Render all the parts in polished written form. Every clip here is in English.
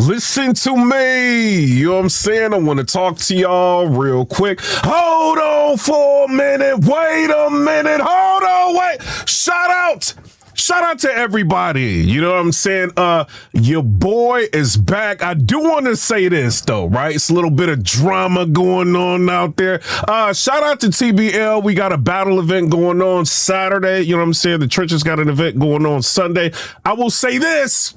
Listen to me. You know what I'm saying? I want to talk to y'all real quick. Hold on for a minute. Wait a minute. Hold on. Wait. Shout out to everybody. You know what I'm saying? Your boy is back. I do want to say this though, right? It's a little bit of drama going on out there. Shout out to TBL. We got a battle event going on Saturday. You know what I'm saying? The Trenches got an event going on Sunday. I will say this.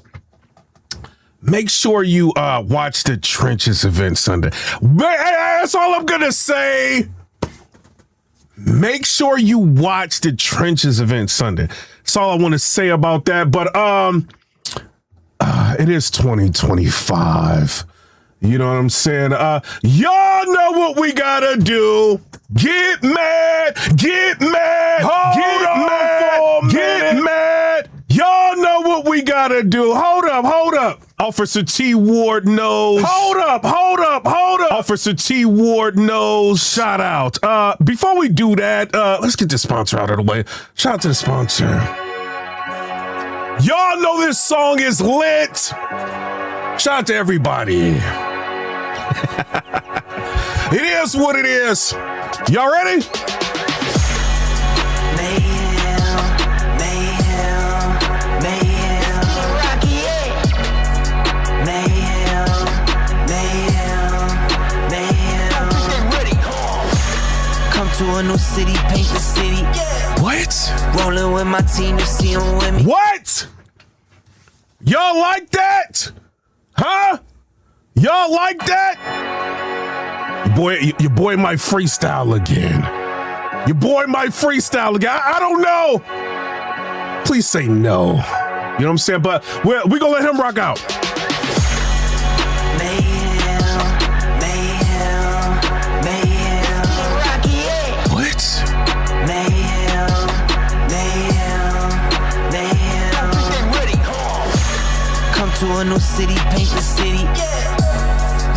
Make sure you watch the Trenches event Sunday. That's all I'm going to say. Make sure you watch the Trenches event Sunday. That's all I want to say about that. But it is 2025. You know what I'm saying? Y'all know what we got to do. Get mad. Get mad. Get mad. Y'all know what we got to do. Hold up. Officer T. Ward knows. Hold up. Officer T. Ward knows. Shout out. Before we do that, let's get the sponsor out of the way. Shout out to the sponsor. Y'all know this song is lit. Shout out to everybody. It is what it is. Y'all ready? To a new city, paint the city. What? Rolling with my team, you see them with me. What? Y'all like that? Huh? Y'all like that? Your boy might freestyle again. I don't know. Please say no. You know what I'm saying? But we're gonna let him rock out. To a new city, paint the city.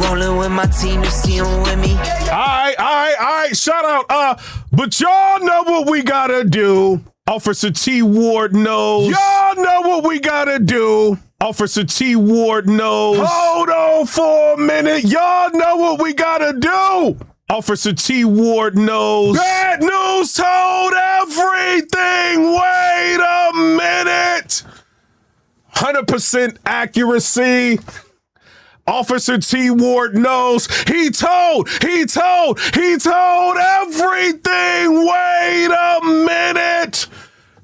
Rolling with my team, you see them with me. All right. Shout out. But y'all know what we gotta do. Officer T. Ward knows. Y'all know what we gotta do. Officer T. Ward knows. Hold on for a minute. Y'all know what we gotta do. Officer T. Ward knows. Bad news told everything. Wait a minute. 100% accuracy. Officer T. Ward knows. He told everything. Wait a minute.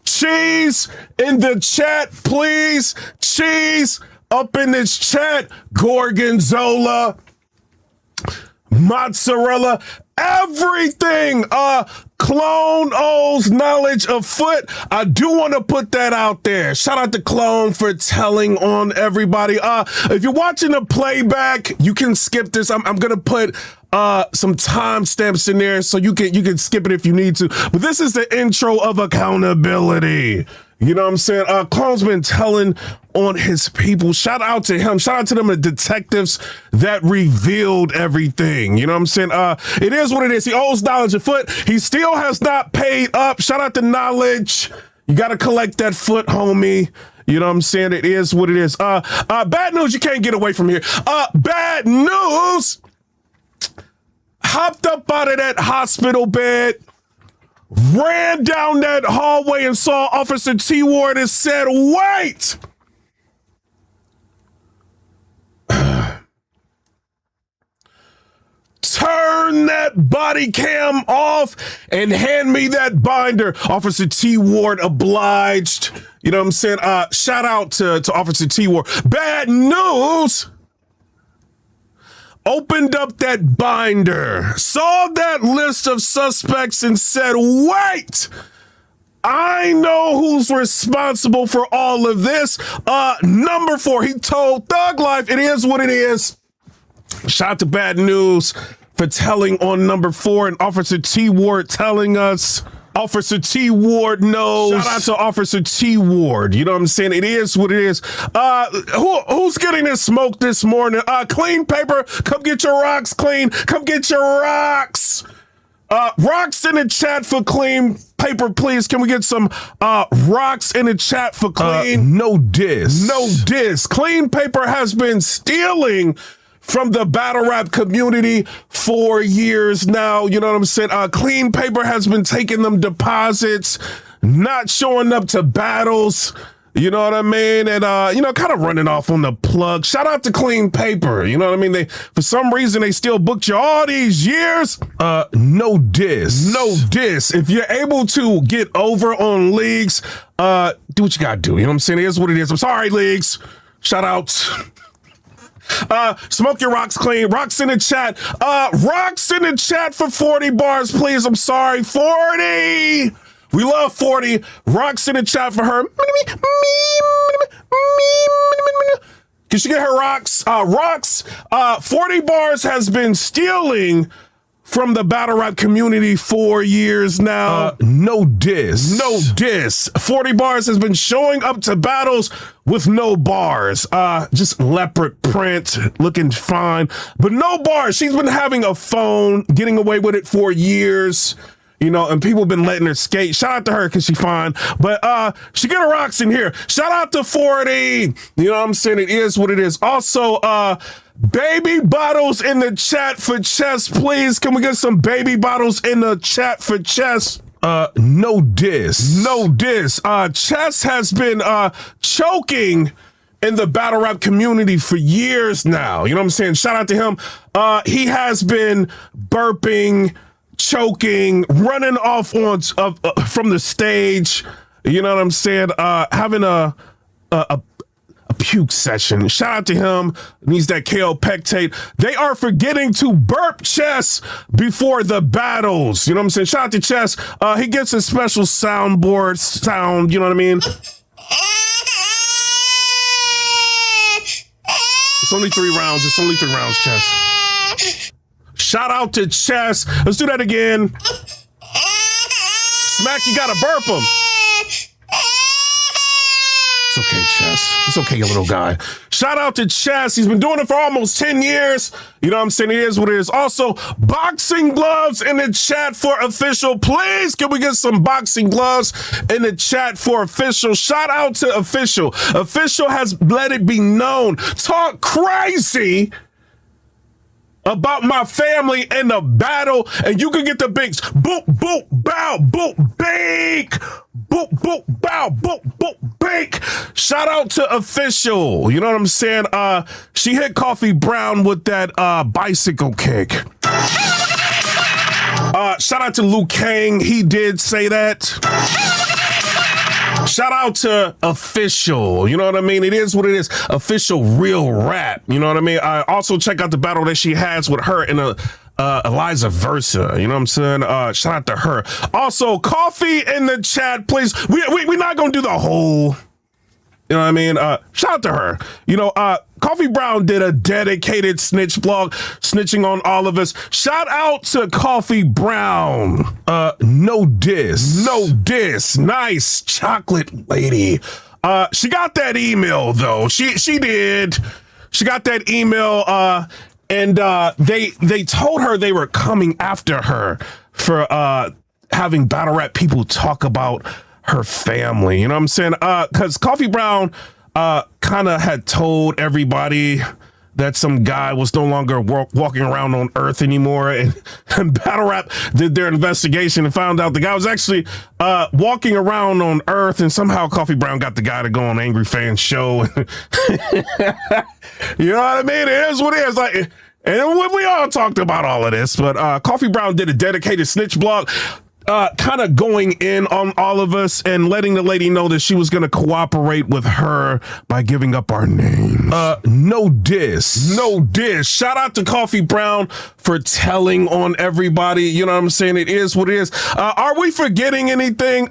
Cheese in the chat, please. Cheese up in this chat. Gorgonzola, mozzarella, everything. Clone O's knowledge of foot. I do want to put that out there. Shout out to Clone for telling on everybody. If you're watching the playback, you can skip this. I'm gonna put some timestamps in there so you can skip it if you need to. But this is the intro of accountability. You know what I'm saying? Clone's been telling on his people. Shout out to him. Shout out to them, the detectives that revealed everything. You know what I'm saying? It is what it is. He owes knowledge of foot. He still has not paid up. Shout out to knowledge. You got to collect that foot, homie. You know what I'm saying? It is what it is. Bad news. You can't get away from here. Bad news. Hopped up out of that hospital bed. Ran down that hallway and saw Officer T. Ward and said, wait! Turn that body cam off and hand me that binder. Officer T. Ward obliged. You know what I'm saying? Shout out to Officer T. Ward. Bad news! Opened up that binder, saw that list of suspects and said, wait, I know who's responsible for all of this. Number 4, he told Thug Life, it is what it is. Shout out to Bad News for telling on number 4 and Officer T. Ward telling us. Officer T. Ward knows. Shout out to Officer T. Ward. You know what I'm saying? It is what it is. Who's getting this smoke this morning? Clean paper. Come get your rocks clean. Come get your rocks. Rocks in the chat for clean paper, please. Can we get some rocks in the chat for clean? No diss. No diss. Clean paper has been stealing from the battle rap community for years now. You know what I'm saying? Clean paper has been taking them deposits, not showing up to battles. You know what I mean? And, kind of running off on the plug. Shout out to Clean Paper. You know what I mean? For some reason, they still booked you all these years. No diss. No diss. If you're able to get over on leagues, do what you gotta do. You know what I'm saying? It is what it is. I'm sorry, leagues. Shout out. Smoke your rocks clean. Rocks in the chat. Rocks in the chat for 40 bars, please. I'm sorry. 40. We love 40. Rocks in the chat for her. Can she get her rocks? Rocks. 40 bars has been stealing from the battle rap community for years now. No diss. No diss. 40 bars has been showing up to battles with no bars. Just leopard print, looking fine, but no bars. She's been having a phone, getting away with it for years. You know, and people have been letting her skate. Shout out to her because she's fine. But she get her rocks in here. Shout out to 40. You know what I'm saying? It is what it is. Also, baby bottles in the chat for chess, please. Can we get some baby bottles in the chat for chess? No diss. No diss. Chess has been choking in the battle rap community for years now. You know what I'm saying? Shout out to him. He has been burping, choking, running off on from the stage. You know what I'm saying? Having a puke session. Shout out to him. Needs that KO pectate. They are forgetting to burp Chess before the battles. You know what I'm saying? Shout out to Chess. He gets a special soundboard sound. You know what I mean? It's only 3 rounds. It's only 3 rounds, Chess. Shout out to Chess. Let's do that again. Smack, you gotta burp him. It's okay, Chess. It's okay, you little guy. Shout out to Chess. He's been doing it for almost 10 years. You know what I'm saying? It is what it is. Also, boxing gloves in the chat for official. Please, can we get some boxing gloves in the chat for official? Shout out to official. Official has let it be known. Talk crazy about my family in the battle, and you can get the bigs. Boop, boop, bow, boop, bake. Boop, boop, bow, boop, boop, bake. Shout out to official. You know what I'm saying? She hit Coffee Brown with that bicycle kick. Shout out to Liu Kang. He did say that. Shout out to official. You know what I mean? It is what it is. Official real rap. You know what I mean? I also check out the battle that she has with her and Eliza Versa. You know what I'm saying? Shout out to her. Also, coffee in the chat, please. We're not gonna do the whole. You know what I mean? Shout out to her. You know, Coffee Brown did a dedicated snitch blog, snitching on all of us. Shout out to Coffee Brown. No diss. No diss. Nice chocolate lady. She got that email though. She did. She got that email. And they told her they were coming after her for having battle rap people talk about her family. You know what I'm saying? Because Coffee Brown kind of had told everybody that some guy was no longer walking around on Earth anymore, and battle rap did their investigation and found out the guy was actually walking around on Earth, and somehow Coffee Brown got the guy to go on Angry Fans show. You know what I mean? It is what it is. Like, and we all talked about all of this, but Coffee Brown did a dedicated snitch blog, kind of going in on all of us and letting the lady know that she was going to cooperate with her by giving up our names. No diss. No diss. Shout out to Coffee Brown for telling on everybody. You know what I'm saying? It is what it is. Are we forgetting anything?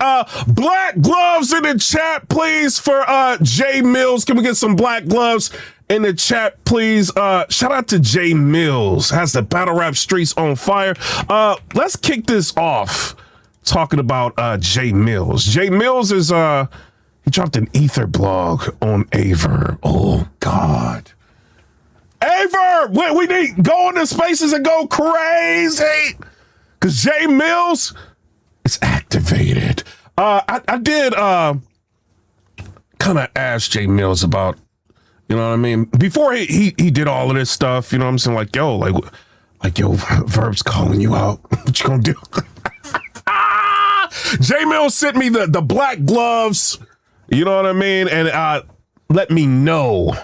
Black gloves in the chat, please, for JAE MILLZ. Can we get some black gloves in the chat, please? Shout out to JAE MILLZ. Has the battle rap streets on fire. Let's kick this off talking about JAE MILLZ. JAE MILLZ is he dropped an ether blog on AYE VERB. Oh God. AYE VERB! We need go into spaces and go crazy. Because JAE MILLZ is activated. I did kind of ask JAE MILLZ about, you know what I mean? Before he did all of this stuff, you know what I'm saying? Like, yo, Verb's calling you out. What you gonna do? JAE MILLZ sent me the black gloves, you know what I mean? And let me know.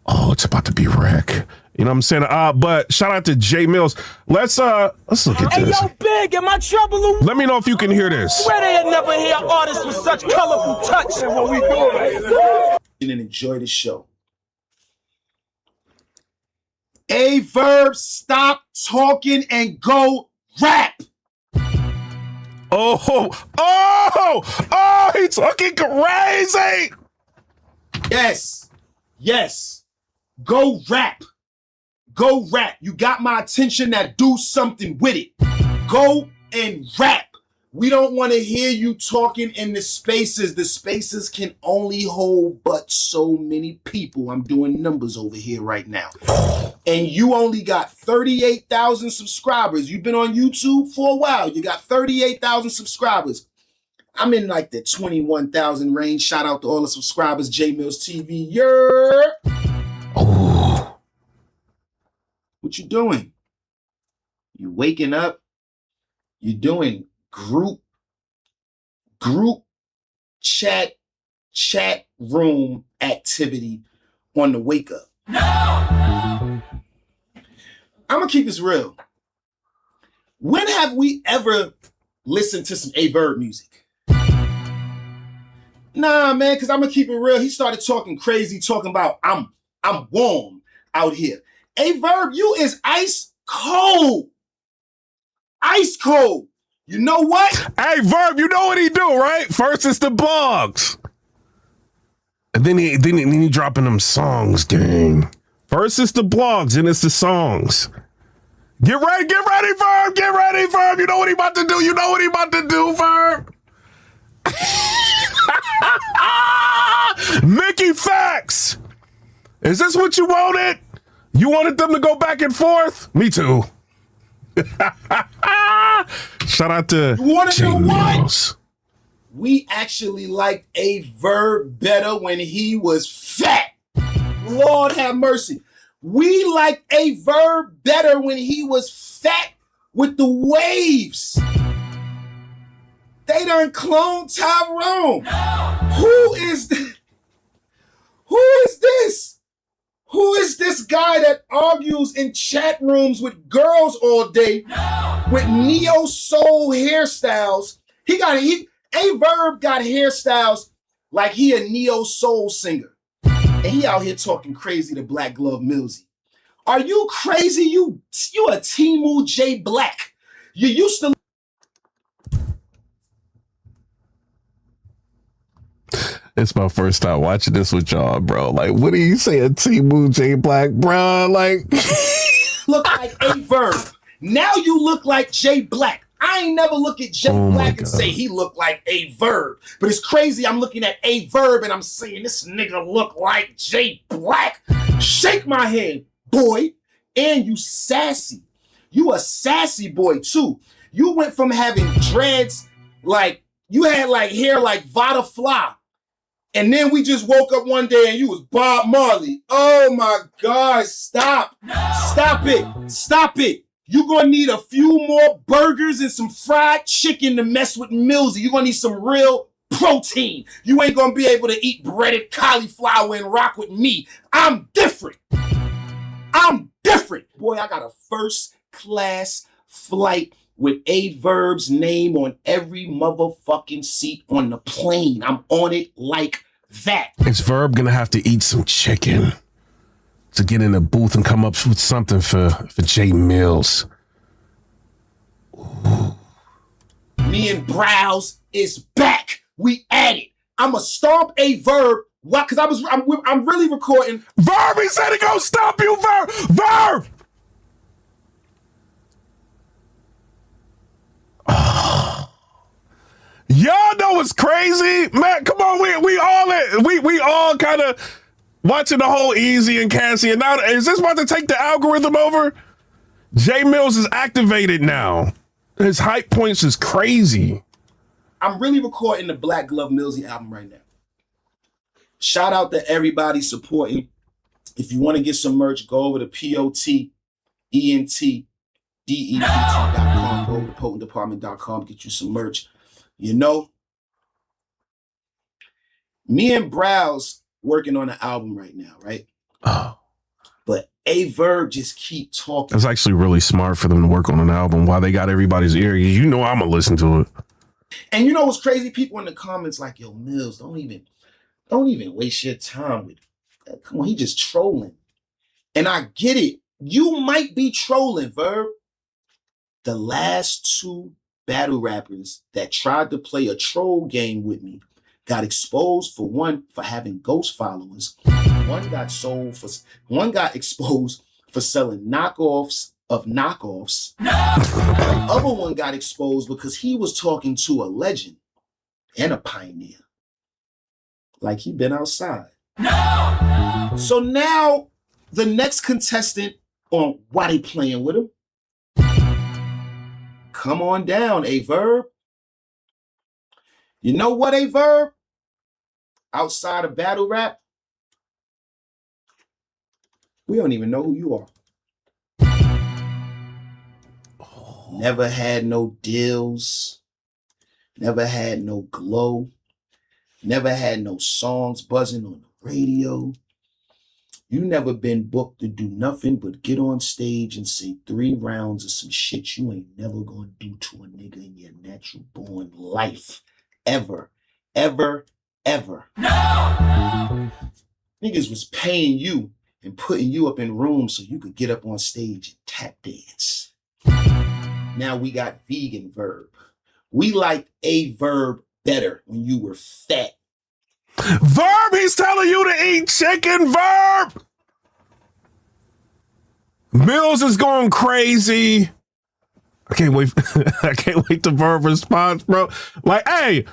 Oh, it's about to be wreck. You know what I'm saying? But shout out to JAE MILLZ. Let's look at this. Hey, yo, Big, am I trouble? Let me know if you can hear this. Where they had never hear artists with such colorful touch. What we doing? And enjoy the show. AYE VERB, stop talking and go rap. Oh, he's talking crazy. Yes. Go rap. Go rap. You got my attention, now do something with it. Go and rap. We don't want to hear you talking in the spaces. The spaces can only hold but so many people. I'm doing numbers over here right now. And you only got 38,000 subscribers. You've been on YouTube for a while. You got 38,000 subscribers. I'm in like the 21,000 range. Shout out to all the subscribers. JAE MILLZ TV. Oh. What you doing? You waking up? You doing group chat room activity on the wake up. No! I'm gonna keep this real. When have we ever listened to some AYE VERB music? Nah, man, because I'm gonna keep it real. He started talking crazy, talking about I'm warm out here. AYE VERB, you is ice cold. Ice cold. You know what? Hey, Verb, you know what he do, right? First it's the blogs. And then he dropping them songs, gang. First it's the blogs, and it's the songs. Get ready, Verb, get ready, Verb. You know what he about to do, Verb. Mickey Facts. Is this what you wanted? You wanted them to go back and forth? Me too. Shout out to JAE MILLZ. We actually liked AYE VERB better when he was fat. Lord have mercy. We liked AYE VERB better when he was fat with the waves. They done cloned Tyrone. Who is this? Who is this guy that argues in chat rooms with girls all day with neo soul hairstyles? AYE VERB got hairstyles like he a neo soul singer. And he out here talking crazy to Black Glove Millsy. Are you crazy? You a Timu J Black. You used to. It's my first time watching this with y'all, bro. Like, what are you saying, Timu J Black, bro? Like, look like AYE VERB. Now you look like J Black. I ain't never look at J Black and say he looked like AYE VERB. But it's crazy. I'm looking at AYE VERB and I'm saying this nigga look like J Black. Shake my hand, boy. And you sassy. You a sassy boy too. You went from having dreads like you had like hair like Vada Fly. And then we just woke up one day and you was Bob Marley. Oh my God, stop. No. Stop it. Stop it. You're going to need a few more burgers and some fried chicken to mess with Millsy. You're going to need some real protein. You ain't going to be able to eat breaded cauliflower and rock with me. I'm different. Boy, I got a first class flight with AYE VERB's name on every motherfucking seat on the plane. I'm on it like that. Is Verb gonna have to eat some chicken to get in the booth and come up with something for JAE MILLZ? Ooh. Me and Browse is back. We at it. I'ma stomp AYE VERB. What? Because I'm really recording. Verb, he said he gonna stop you, Verb. Verb. Y'all know it's crazy, man. Come on, we all kind of watching the whole Easy and Cassie, and now is this about to take the algorithm over? JAE MILLZ is activated now. His hype points is crazy. I'm really recording the Black Glove MILLZ album right now. Shout out to everybody supporting. If you want to get some merch, go over to POTENTDEPT.com. Go over to PotentDepartment.com. Get you some merch. You know, me and Browse working on an album right now, right? Oh. But AYE VERB just keep talking. That's actually really smart for them to work on an album while they got everybody's ear. You know I'm gonna listen to it. And you know what's crazy? People in the comments like, yo, Mills, don't even waste your time with it. Come on, he just trolling. And I get it. You might be trolling, Verb. The last two battle rappers that tried to play a troll game with me got exposed for having ghost followers. One got exposed for selling knockoffs of knockoffs. No! The other one got exposed because he was talking to a legend and a pioneer. Like he been outside. No! So now the next contestant on why they playing with him. Come on down, AYE VERB. You know what, AYE VERB? Outside of battle rap, we don't even know who you are. Never had no deals. Never had no glow. Never had no songs buzzing on the radio. You never been booked to do nothing but get on stage and say 3 rounds of some shit you ain't never gonna do to a nigga in your natural born life. Ever. Ever. Ever. No! Niggas was paying you and putting you up in rooms so you could get up on stage and tap dance. Now we got vegan Verb. We like AYE VERB better when you were fat. Verb, he's telling you to eat chicken, Verb! Mills is going crazy. I can't wait. I can't wait to Verb response, bro. Like, hey,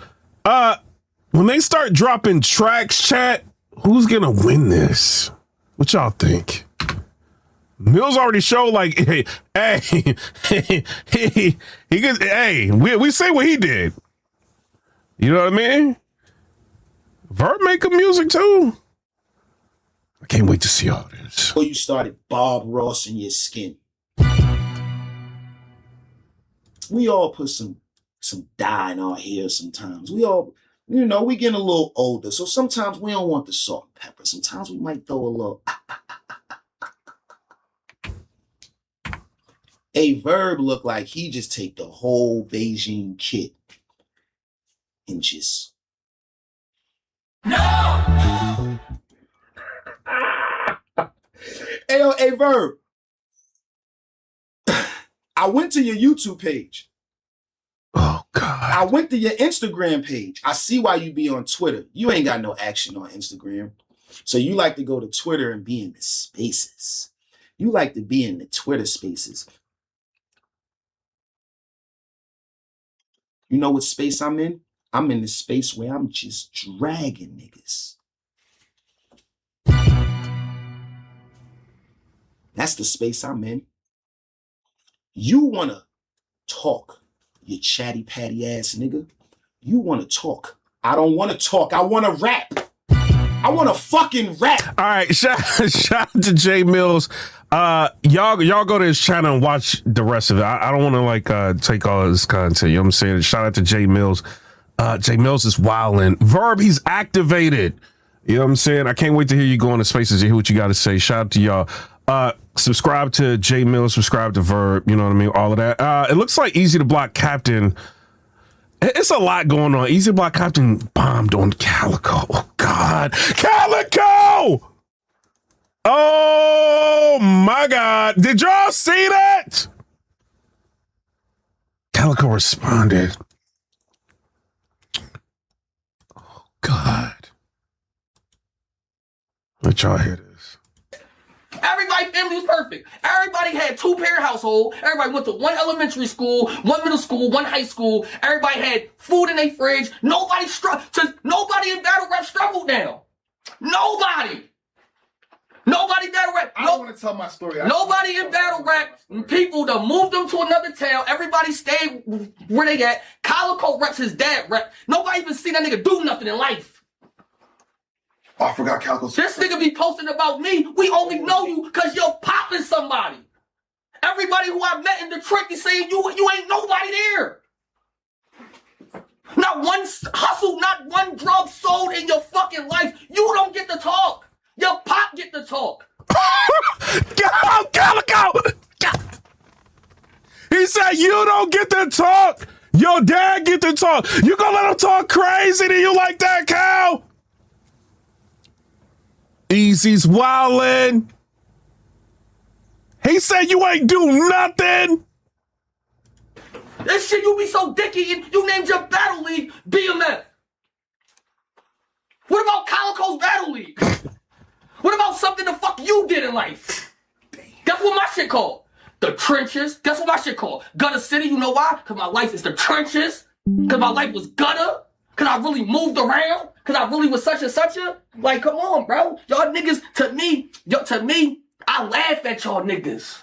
when they start dropping tracks, chat, who's gonna win this? What y'all think? Mills already showed like, hey, he gets, hey, we say what he did. You know what I mean? Verb making music too. I can't wait to see all this. Before you started Bob Ross in your skin. We all put some dye in our hair sometimes. We all, you know, we getting a little older. So sometimes we don't want the salt and pepper. Sometimes we might throw a little. AYE VERB look like he just take the whole Beijing kit and just. No! Hey, yo, AYE VERB. I went to your YouTube page. Oh, God. I went to your Instagram page. I see why you be on Twitter. You ain't got no action on Instagram. So you like to go to Twitter and be in the spaces. You like to be in the Twitter spaces. You know what space I'm in? I'm in the space where I'm just dragging niggas. That's the space I'm in. You want to talk, you chatty patty ass nigga. You want to talk. I don't want to talk. I want to rap. I want to fucking rap. All right, shout out to JAE MILLZ. Y'all go to his channel and watch the rest of it. I don't want to like take all of his content. You know what I'm saying? Shout out to JAE MILLZ. JAE MILLZ is wildin'. Verb, he's activated. You know what I'm saying? I can't wait to hear you go into spaces and hear what you got to say. Shout out to y'all. Subscribe to JAE MILLZ, subscribe to Verb, you know what I mean? All of that. It looks like Easy to Block Captain. It's a lot going on. Easy to Block Captain bombed on CALICOE. Oh, God. CALICOE! Oh, my God. Did y'all see that? CALICOE responded. Oh, God. Let y'all hear this. Everybody's family was perfect. Everybody had 2-parent household. Everybody went to 1 elementary school, 1 middle school, 1 high school. Everybody had food in their fridge. Nobody in battle rap struggled now. Nobody. Nobody battle rap. I don't want to tell my story. Nobody in battle rap. People that moved them to another town. Everybody stayed where they at. CALICOE reps his dad rep. Nobody even seen that nigga do nothing in life. Oh, I forgot CALICOE. This nigga be posting about me. We only know you because you're popping somebody. Everybody who I met in Detroit be saying you ain't nobody there. Not one hustle, not one drug sold in your fucking life. You don't get to talk. Your pop get to talk. CALICOE! He said you don't get to talk. Your dad get to talk. You gonna let him talk crazy to you like that, Cal? Easy's wildin'. He said you ain't do nothing. This shit you be so dicky and you named your battle league BMF. What about CALICOE's battle league? What about something the fuck you did in life? Guess what my shit called? The trenches. Guess what my shit called? Gutter City. You know why? Because my life is the trenches. Because my life was gutter. Because I really moved around. Because I really was such and such a. Like, come on, bro. Y'all niggas, to me, I laugh at y'all niggas.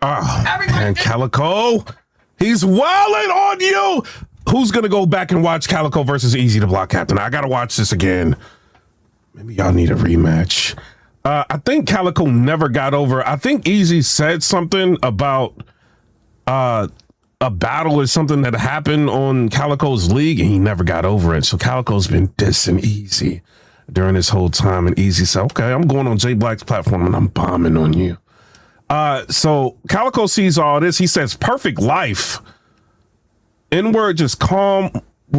And CALICOE, he's wilding on you. Who's gonna go back and watch CALICOE versus Easy the Block Captain? I gotta watch this again. Maybe y'all need a rematch. I think CALICOE never got over. I think Easy said something about a battle or something that happened on CALICOE's league, and he never got over it. So CALICOE's been dissing Easy during this whole time, and Easy said, okay, I'm going on J Black's platform and I'm bombing on you. So CALICOE sees all this. He says, perfect life. N-word just calm.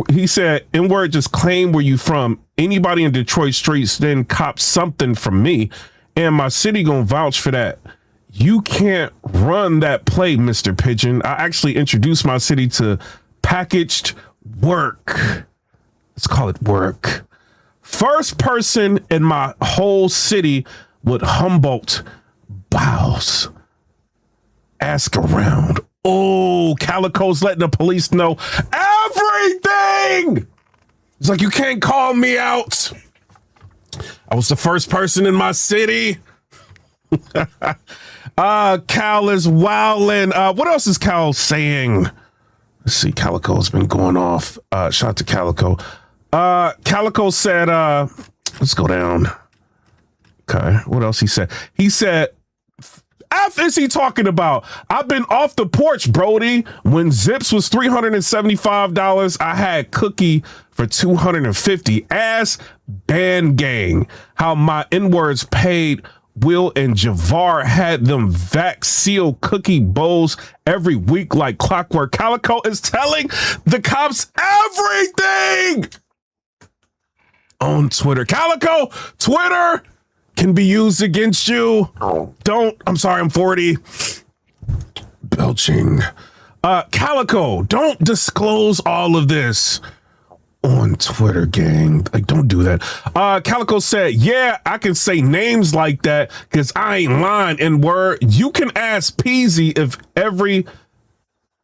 He said, N-word just claim where you from. Anybody in Detroit streets then cop something from me, and my city gonna vouch for that. You can't run that play, Mr. Pigeon. I actually introduced my city to packaged work. Let's call it work. First person in my whole city with Humboldt bows. Ask around. Oh, CALICOE's letting the police know everything. It's like, you can't call me out. I was the first person in my city. Cal is wildin'. What else is Cal saying? Let's see. CALICOE's been going off. Shout out to CALICOE. CALICOE said, let's go down. Okay. What else he said? He said, F is he talking about? I've been off the porch, Brody. When Zips was $375, I had Cookie for $250. Ass band gang. How my N-words paid. Will and Javar had them vax seal cookie bowls every week like clockwork. CALICOE is telling the cops everything on Twitter. CALICOE, Twitter can be used against you. I'm sorry, I'm 40. Belching. CALICOE, don't disclose all of this on Twitter, gang. Like, don't do that. CALICOE said, yeah, I can say names like that because I ain't lying. And word, you can ask Peasy if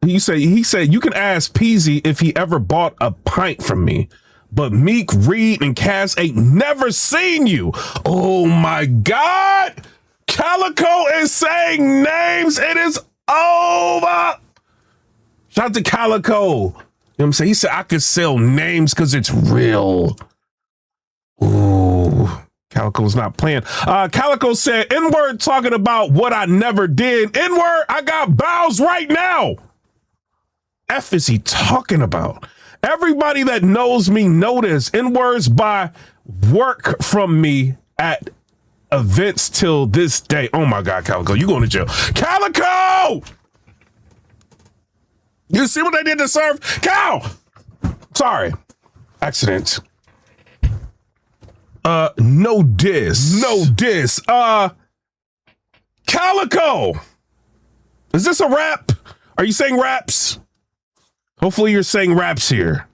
he said you can ask Peasy if he ever bought a pint from me. But Meek, Reed, and Cass ain't never seen you. Oh my God. CALICOE is saying names. It is over. Shout out to CALICOE. You know what I'm saying? He said I could sell names because it's real. Ooh. CALICOE's not playing. CALICOE said, N-word talking about what I never did. N-word, I got bows right now. F is he talking about? Everybody that knows me know this. N-words buy work from me at events till this day. Oh my God, CALICOE, you going to jail. CALICOE! You see what they did to Surf? Cal! Sorry. Accident. No diss. No diss. CALICOE! Is this a rap? Are you saying raps? Hopefully you're saying raps here.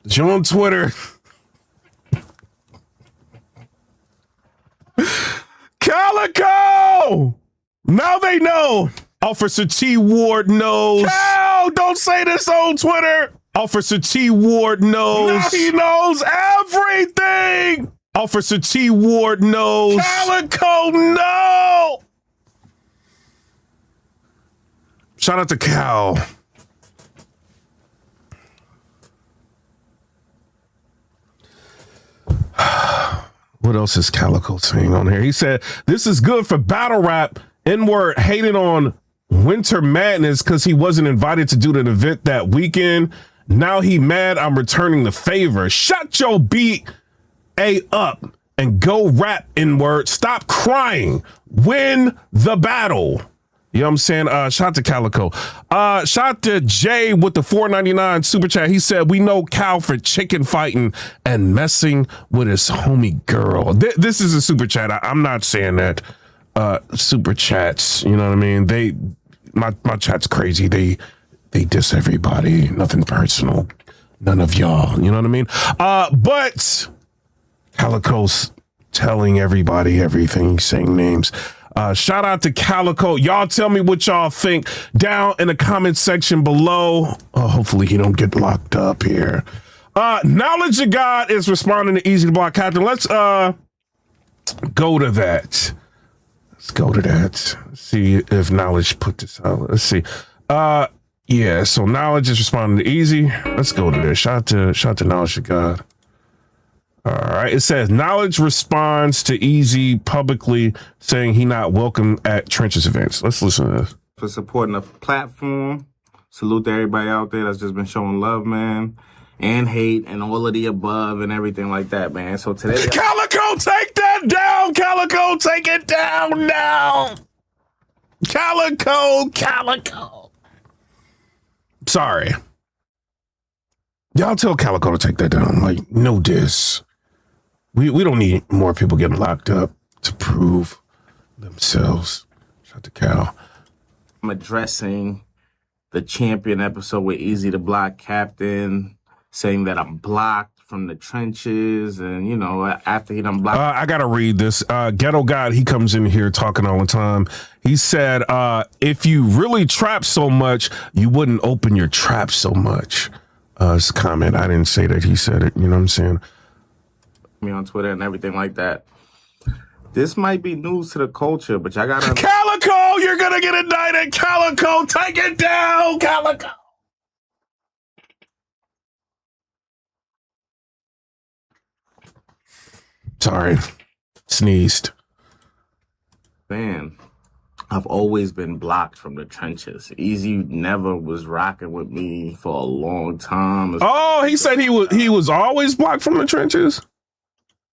You're on Twitter. CALICOE! Now they know. Officer T. Ward knows. Cal, don't say this on Twitter. Officer T. Ward knows. Now he knows everything. Officer T. Ward knows. Calico, no! Shout out to Cal. What else is Calico saying on here? He said, this is good for battle rap. N-word hated on Winter Madness because he wasn't invited to do the event that weekend. Now he mad I'm returning the favor. Shut your beat A up and go rap, N-word. Stop crying. Win the battle. You know what I'm saying? Shout to Calico. Shout to Jay with the $4.99 super chat. He said, we know Cal for chicken fighting and messing with his homie girl. This is a super chat. I'm not saying that. Super chats, you know what I mean? My chat's crazy. They diss everybody. Nothing personal. None of y'all. You know what I mean? But Calico's telling everybody everything, saying names. Shout out to Calico. Y'all tell me what y'all think down in the comment section below. Hopefully he don't get locked up here. Knowledge of God is responding to Easy to Block Captain. Let's go to that. Let's go to that. Let's see if Knowledge put this out. Let's see. Yeah, so Knowledge is responding to Easy. Let's go to this. Shout to Knowledge of God. All right. It says Knowledge responds to Easy publicly saying he not welcome at Trenches events. Let's listen to this. For supporting the platform. Salute to everybody out there that's just been showing love, man, and hate and all of the above and everything like that, man. So today, Calico, take that down. Calico, take it down now. Calico. Sorry. Y'all tell Calico to take that down. Like, no diss. We don't need more people getting locked up to prove themselves. Shout out to Cal. I'm addressing the champion episode with Easy the Block Captain, saying that I'm blocked from the trenches, and you know, after he done blocked. I gotta read this. Ghetto God, he comes in here talking all the time. He said, if you really trap so much, you wouldn't open your trap so much. It's a comment. I didn't say that. He said it. You know what I'm saying? Me on Twitter and everything like that. This might be news to the culture, but y'all gotta. Calico, you're gonna get indicted. Calico, take it down. Calico. Sorry, sneezed. Man, I've always been blocked from the trenches. Easy never was rocking with me for a long time. Oh, he said he was always blocked from the trenches.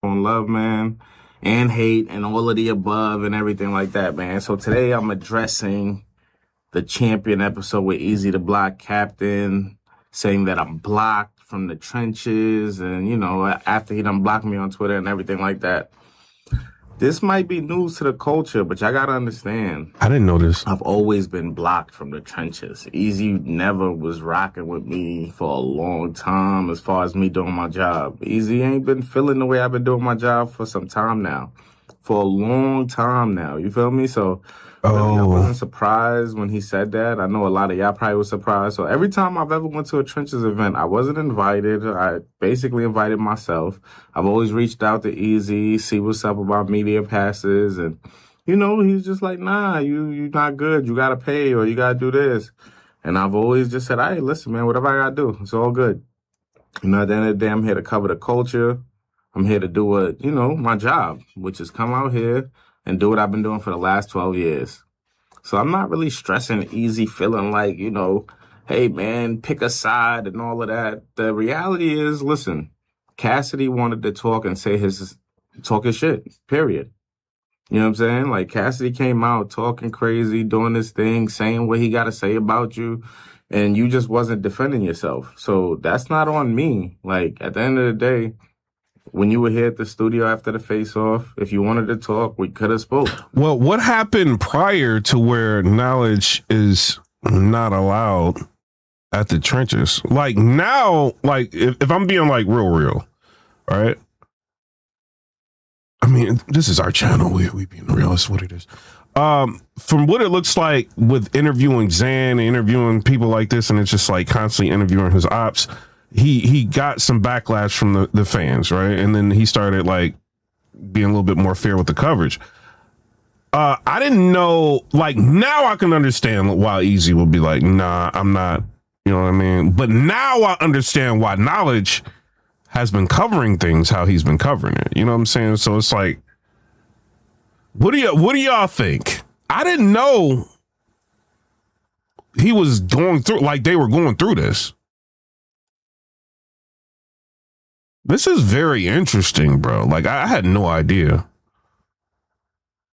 On love, man, and hate and all of the above and everything like that, man. So today I'm addressing the champion episode with Easy the Block Captain, saying that I'm blocked from the trenches, and you know, after he done blocked me on Twitter and everything like that. This might be news to the culture, but y'all gotta understand. I didn't know this. I've always been blocked from the trenches. Easy never was rocking with me for a long time as far as me doing my job. Easy ain't been feeling the way I've been doing my job for some time now. For a long time now. You feel me? So really, I wasn't surprised when he said that. I know a lot of y'all probably was surprised. So every time I've ever went to a trenches event, I wasn't invited. I basically invited myself. I've always reached out to Easy, see what's up about media passes. And, you know, he's just like, nah, you're not good. You got to pay or you got to do this. And I've always just said, hey, listen, man, whatever I got to do, it's all good. You know, at the end of the day, I'm here to cover the culture. I'm here to do what, you know, my job, which is come out here and do what I've been doing for the last 12 years. So I'm not really stressing Easy, feeling like, you know, hey, man, pick a side and all of that. The reality is, listen, Cassidy wanted to talk and say his shit, period. You know what I'm saying? Like, Cassidy came out talking crazy, doing his thing, saying what he got to say about you, and you just wasn't defending yourself. So that's not on me. Like, at the end of the day, when you were here at the studio after the face-off, if you wanted to talk, we could have spoke. Well, what happened prior to where Knowledge is not allowed at the trenches? Like now, like if I'm being like real, right? I mean, this is our channel. We being real. That's what it is. From what it looks like with interviewing Zan and interviewing people like this, and it's just like constantly interviewing his ops, he got some backlash from the fans, right? And then he started like being a little bit more fair with the coverage. I didn't know, like, now I can understand why Easy would be like, nah, I'm not, you know what I mean? But now I understand why Knowledge has been covering things how he's been covering it. You know what I'm saying? So it's like, what do y'all think? I didn't know he was going through, like they were going through this. This is very interesting, bro. Like, I had no idea.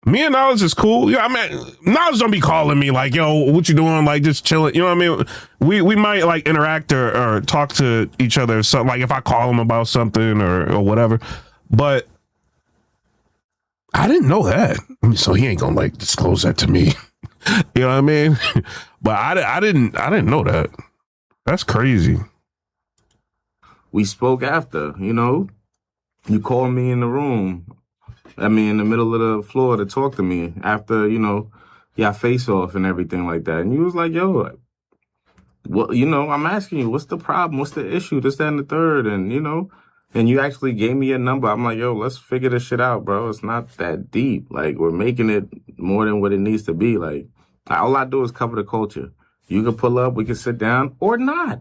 Me and Knowledge is cool. Yeah, I mean, Knowledge don't be calling me like, yo, what you doing? Like, just chilling. You know what I mean? We might like interact or talk to each other. So, like, if I call him about something or whatever. But I didn't know that. I mean, so he ain't gonna like disclose that to me. You know what I mean? But I didn't know that. That's crazy. We spoke after, you know. You called me in the room. I mean, in the middle of the floor to talk to me after, you know, yeah, face off and everything like that. And you was like, yo, well, you know, I'm asking you, what's the problem? What's the issue? This, that, and the third. And, you know, and you actually gave me a number. I'm like, yo, let's figure this shit out, bro. It's not that deep. Like, we're making it more than what it needs to be. Like, all I do is cover the culture. You can pull up, we can sit down or not.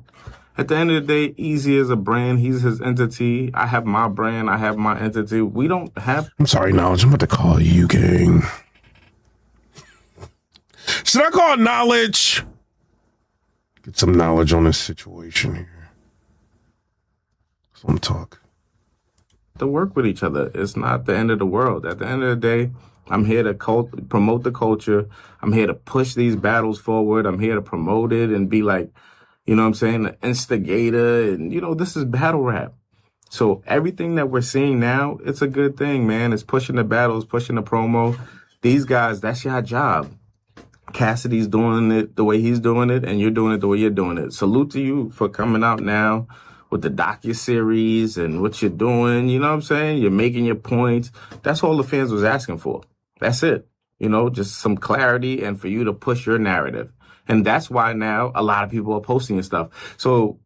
At the end of the day, Easy is a brand. He's his entity. I have my brand. I have my entity. We don't have... I'm sorry, Knowledge. I'm about to call you, gang. Should I call Knowledge? Get some knowledge on this situation here. Let's talk. To work with each other. It's not the end of the world. At the end of the day, I'm here to promote the culture. I'm here to push these battles forward. I'm here to promote it and be like, you know what I'm saying, the instigator. And, you know, this is battle rap. So everything that we're seeing now, it's a good thing, man. It's pushing the battles, pushing the promo. These guys, that's your job. Cassidy's doing it the way he's doing it, and you're doing it the way you're doing it. Salute to you for coming out now with the docuseries and what you're doing. You know what I'm saying? You're making your points. That's all the fans was asking for. That's it. You know, just some clarity and for you to push your narrative. And that's why now a lot of people are posting and stuff. So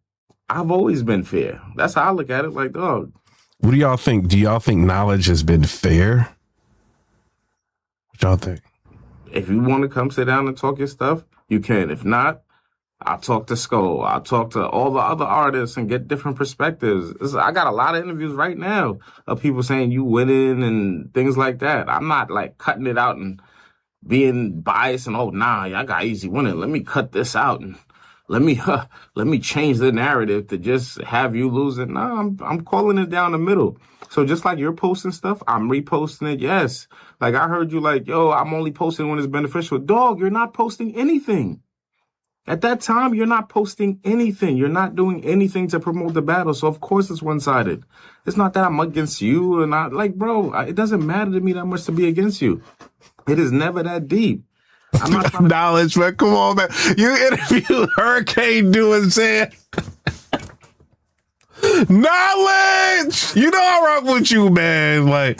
I've always been fair. That's how I look at it. Like, dog. What do y'all think? Do y'all think Knowledge has been fair? What y'all think? If you want to come sit down and talk your stuff, you can. If not, I'll talk to Skull. I'll talk to all the other artists and get different perspectives. I got a lot of interviews right now of people saying you winning and things like that. I'm not like cutting it out and being biased and, oh, nah, I got Easy winning. Let me cut this out and let me change the narrative to just have you losing. Nah, I'm calling it down the middle. So just like you're posting stuff, I'm reposting it. Yes. Like I heard you like, yo, I'm only posting when it's beneficial. Dog, you're not posting anything. At that time, you're not posting anything. You're not doing anything to promote the battle. So of course it's one-sided. It's not that I'm against you or not. Like, bro, it doesn't matter to me that much to be against you. It is never that deep. I'm not trying to... Knowledge, man. Come on, man. You interviewed Hurricane doing saying Knowledge. You know I rock with you, man. Like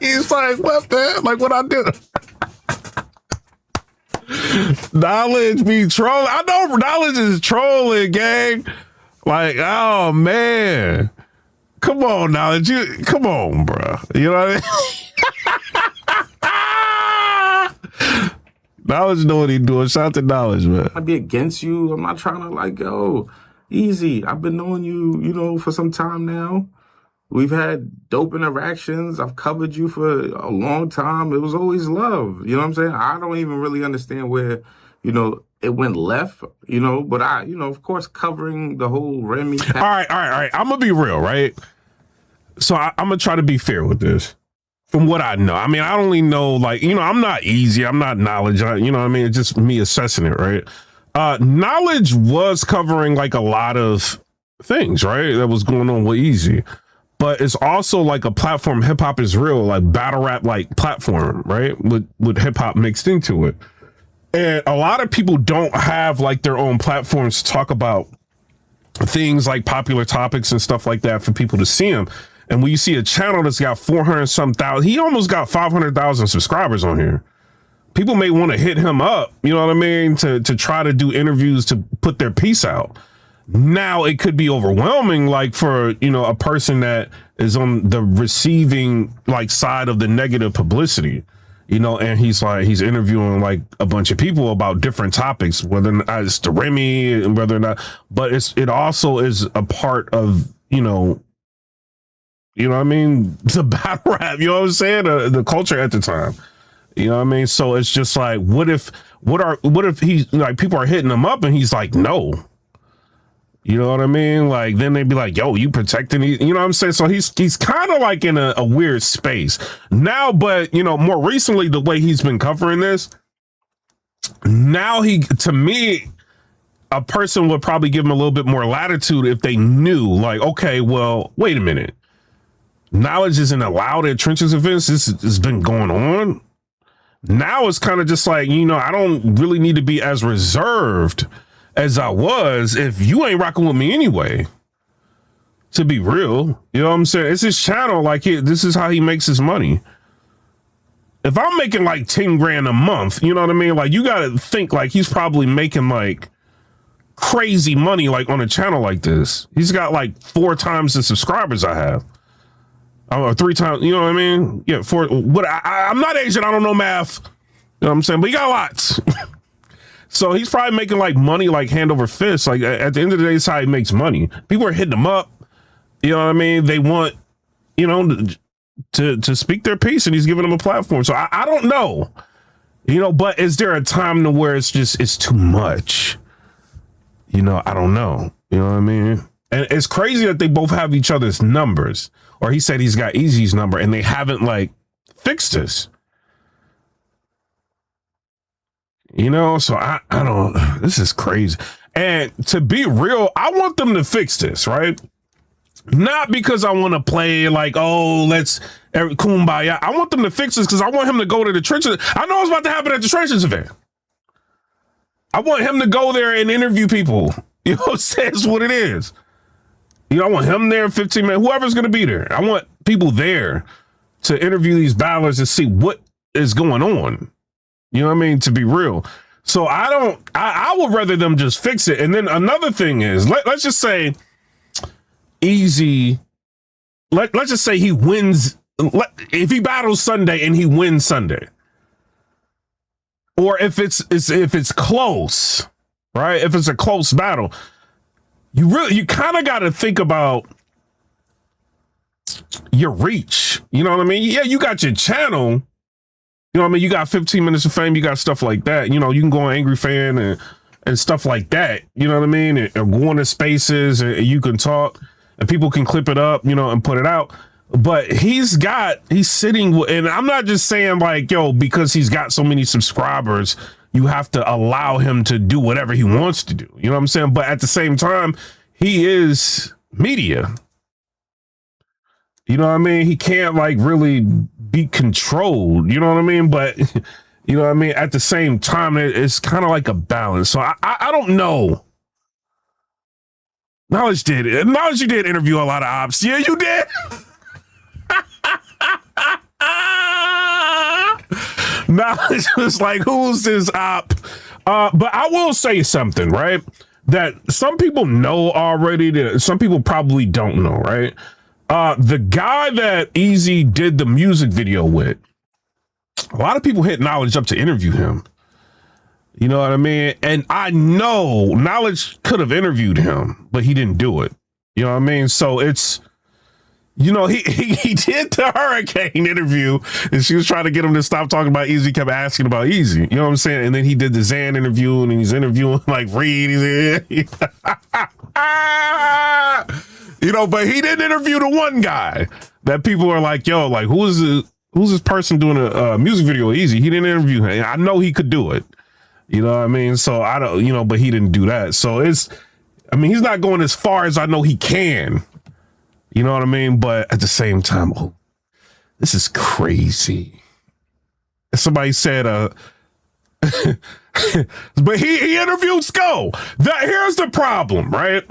he's like, what, man? Like what I do? Knowledge be trolling. I know Knowledge is trolling, gang. Like, oh man. Come on, Knowledge. Come on, bro. You know what I mean? Knowledge know what he doing. Shout out to Knowledge, man. I'd be against you. I'm not trying to like, yo, Easy. I've been knowing you, you know, for some time now. We've had dope interactions. I've covered you for a long time. It was always love. You know what I'm saying? I don't even really understand where, you know, it went left, you know, but I, you know, of course, covering the whole Remy. All right. I'm going to be real, right? So I'm going to try to be fair with this. From what I know, I mean, I only know, like, you know, I'm not Easy. I'm not Knowledge. You know what I mean? It's just me assessing it, right? Knowledge was covering, like, a lot of things, right? That was going on with Easy. But it's also, like, a platform, hip hop is real, like, battle rap, like, platform, right? With hip hop mixed into it. And a lot of people don't have like their own platforms to talk about things like popular topics and stuff like that for people to see them. And when you see a channel that's got 400-some-thousand, he almost got 500,000 subscribers on here. People may want to hit him up, you know what I mean, to try to do interviews to put their piece out. now it could be overwhelming, like for, you know, a person that is on the receiving like side of the negative publicity, you know, and he's interviewing like a bunch of people about different topics, whether or not it's the Remy and whether or not, but it also is a part of, you know what I mean? The battle rap, you know what I'm saying? The culture at the time, you know what I mean? So it's just like, what if he's like, people are hitting him up and he's like, no. You know what I mean? Like, then they'd be like, yo, you protecting these, you know what I'm saying? So he's kind of like in a weird space now, but you know, more recently, the way he's been covering this, now to me, a person would probably give him a little bit more latitude if they knew, like, okay, well, wait a minute. Knowledge isn't allowed at trenches events. This has been going on. Now it's kind of just like, you know, I don't really need to be as reserved as I was if you ain't rocking with me anyway. To be real, you know what I'm saying? It's his channel. Like, this is how he makes his money. If I'm making like 10 grand a month, you know what I mean? Like, you got to think like he's probably making like crazy money, like on a channel like this. He's got like 4 times the subscribers I have. Or 3 times, you know what I mean? Yeah, 4. What? I'm not Asian. I don't know math. You know what I'm saying? But he got lots. So he's probably making like money, like hand over fist. Like at the end of the day, it's how he makes money. People are hitting him up. You know what I mean? They want, you know, to speak their piece, and he's giving them a platform. So I don't know, you know, but is there a time to where it's too much? You know, I don't know. You know what I mean? And it's crazy that they both have each other's numbers, or he said he's got Eazy's number and they haven't like fixed this. You know, so I don't, this is crazy. And to be real, I want them to fix this, right? Not because I want to play like, oh, let's kumbaya. I want them to fix this because I want him to go to the trenches. I know what's about to happen at the trenches event. I want him to go there and interview people. You know, says what it is. You know, I want him there, 15 minutes, whoever's going to be there. I want people there to interview these battlers and see what is going on. You know what I mean? To be real. So I would rather them just fix it. And then another thing is, let's just say Eazy, let's just say he wins. If he battles Sunday and he wins Sunday, or if it's close, right? If it's a close battle, you kind of got to think about your reach. You know what I mean? Yeah, you got your channel. You know what I mean? You got 15 minutes of fame. You got stuff like that. You know, you can go on Angry Fan and stuff like that. You know what I mean? And go into spaces and you can talk and people can clip it up, you know, and put it out. But he's sitting, and I'm not just saying like, yo, because he's got so many subscribers, you have to allow him to do whatever he wants to do. You know what I'm saying? But at the same time, he is media. You know what I mean? He can't like really be controlled. You know what I mean? But you know what I mean? At the same time, it's kind of like a balance. So I don't know. Knowledge you did interview a lot of ops. Yeah, you did. Knowledge was like, who's this op? But I will say something, right? That some people know already, that some people probably don't know, right? The guy that Eazy did the music video with, a lot of people hit Knowledge up to interview him. You know what I mean? And I know Knowledge could have interviewed him, but he didn't do it. You know what I mean? So it's, you know, he did the Hurricane interview, and she was trying to get him to stop talking about Eazy, kept asking about Eazy. You know what I'm saying? And then he did the Zan interview, and he's interviewing like Reed. You know, but he didn't interview the one guy that people are like, yo, like, who's this person doing a music video with Eazy? He didn't interview him. I know he could do it. You know what I mean? So I don't, you know, but he didn't do that. So he's not going as far as I know he can. You know what I mean? But at the same time, oh, this is crazy. Somebody said, but he interviewed Sko. Here's the problem, right?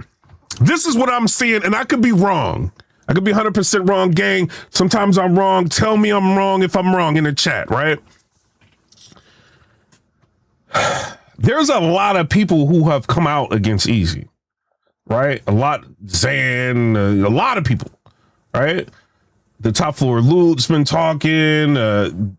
This is what I'm seeing, and I could be wrong. I could be 100% wrong, gang. Sometimes I'm wrong. Tell me I'm wrong if I'm wrong in the chat, right? There's a lot of people who have come out against Eazy, right? A lot, Zan, a lot of people, right? The top floor loot's been talking.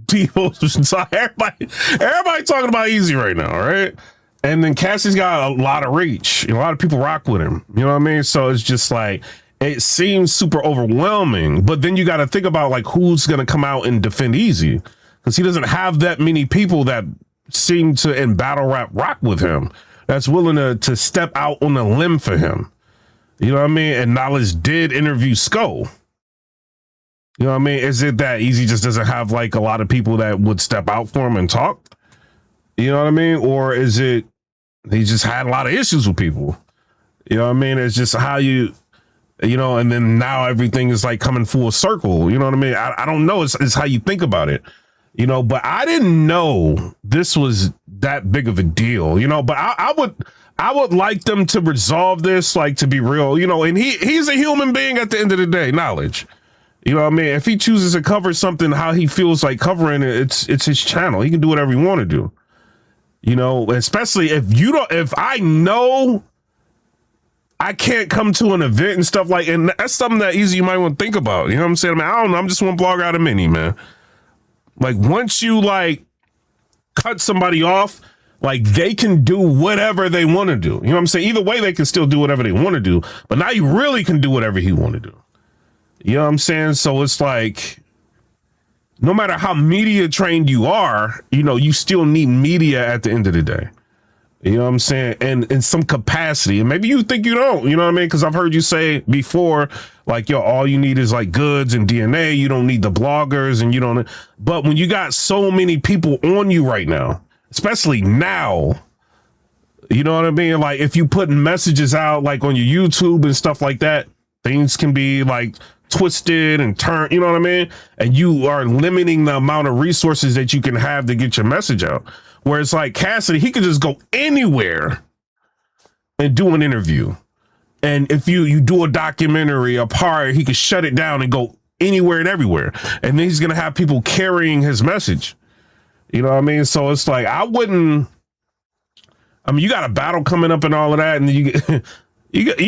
People's been talking. Everybody talking about Easy right now, right? And then Cassie's got a lot of reach. A lot of people rock with him. You know what I mean? So it's just like, it seems super overwhelming. But then you got to think about like who's going to come out and defend Easy, because he doesn't have that many people that seem to in battle rap rock with him, that's willing to step out on a limb for him. You know what I mean? And Knowledge did interview Sko. You know what I mean? Is it that Easy just doesn't have like a lot of people that would step out for him and talk? You know what I mean? Or is it he just had a lot of issues with people? You know what I mean? It's just how you know, and then now everything is like coming full circle. You know what I mean? I don't know. It's how you think about it. You know, but I didn't know this was that big of a deal, you know, but I would like them to resolve this, like, to be real, you know, and he's a human being at the end of the day, Knowledge. You know what I mean? If he chooses to cover something how he feels like covering it, it's his channel. He can do whatever he want to do. You know, especially if I know I can't come to an event and stuff like, and that's something that Easy you might want to think about. You know what I'm saying? I mean, I don't know. I'm just one blogger out of many, man. Like, once you like cut somebody off, like, they can do whatever they want to do. You know what I'm saying? Either way, they can still do whatever they want to do. But now you really can do whatever he want to do. You know what I'm saying? So it's like, no matter how media trained you are, you know, you still need media at the end of the day. You know what I'm saying? And in some capacity. And maybe you think you don't, you know what I mean? Because I've heard you say before, like, yo, all you need is like goods and DNA. You don't need the bloggers and you don't. But when you got so many people on you right now, especially now, you know what I mean? Like, if you putting messages out like on your YouTube and stuff like that, things can be like twisted and turned, you know what I mean? And you are limiting the amount of resources that you can have to get your message out. Whereas like Cassidy, he could just go anywhere and do an interview. And if you do a documentary, a part, he could shut it down and go anywhere and everywhere. And then he's going to have people carrying his message. You know what I mean? So it's like, I mean, you got a battle coming up and all of that. And you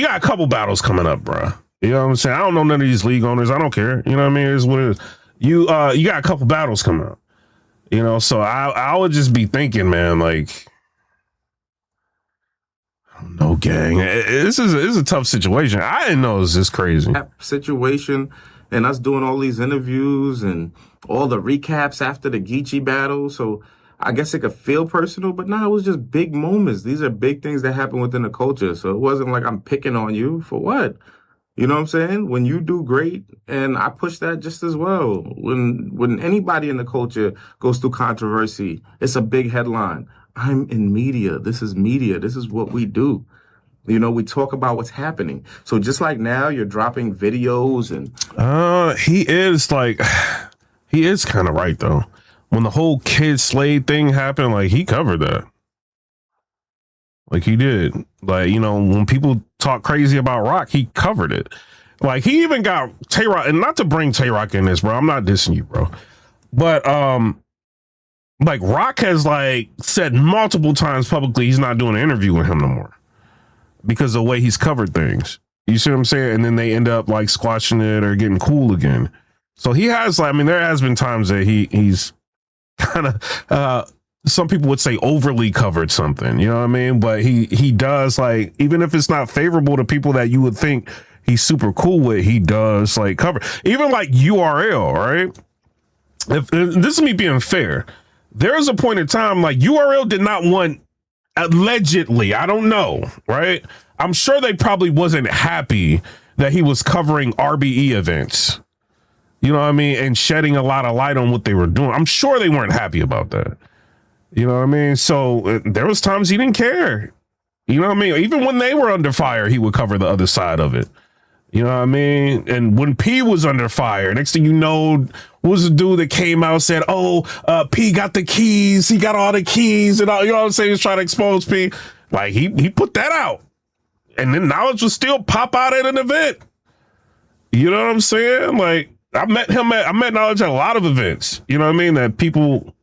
got a couple battles coming up, bro. You know what I'm saying? I don't know none of these league owners. I don't care. You know what I mean? It's what it is. You got a couple battles coming up. You know, so I would just be thinking, man, like, I don't know, gang. This is a tough situation. I didn't know it was this crazy. Situation, and us doing all these interviews and all the recaps after the Geechee battle. So I guess it could feel personal, but no, it was just big moments. These are big things that happen within the culture. So it wasn't like I'm picking on you for what? You know what I'm saying? When you do great, and I push that just as well. When anybody in the culture goes through controversy, it's a big headline. I'm in media. This is media. This is what we do. You know, we talk about what's happening. So just like now, you're dropping videos and he is kind of right though. When the whole Kid Slade thing happened, like, he covered that. Like, he did. Like, you know, when people talk crazy about Rock, he covered it. Like, he even got Tay-Rock, and not to bring Tay-Rock in this, bro. I'm not dissing you, bro. But, like, Rock has, like, said multiple times publicly he's not doing an interview with him no more because of the way he's covered things. You see what I'm saying? And then they end up, like, squashing it or getting cool again. So he has, like, I mean, there has been times that he's kind of, some people would say overly covered something, you know what I mean? But he does, like, even if it's not favorable to people that you would think he's super cool with, he does, like, cover. Even like URL, right? If this is me being fair, there is a point in time, like, URL did not want, allegedly, I don't know, right? I'm sure they probably wasn't happy that he was covering RBE events. You know what I mean? And shedding a lot of light on what they were doing. I'm sure they weren't happy about that. You know what I mean? So there was times he didn't care. You know what I mean? Even when they were under fire, he would cover the other side of it. You know what I mean? And when P was under fire, next thing you know, was the dude that came out and said, oh, P got the keys. He got all the keys and all, you know what I'm saying? He was trying to expose P. Like, he put that out. And then Knowledge would still pop out at an event. You know what I'm saying? Like, I met Knowledge at a lot of events. You know what I mean? That people,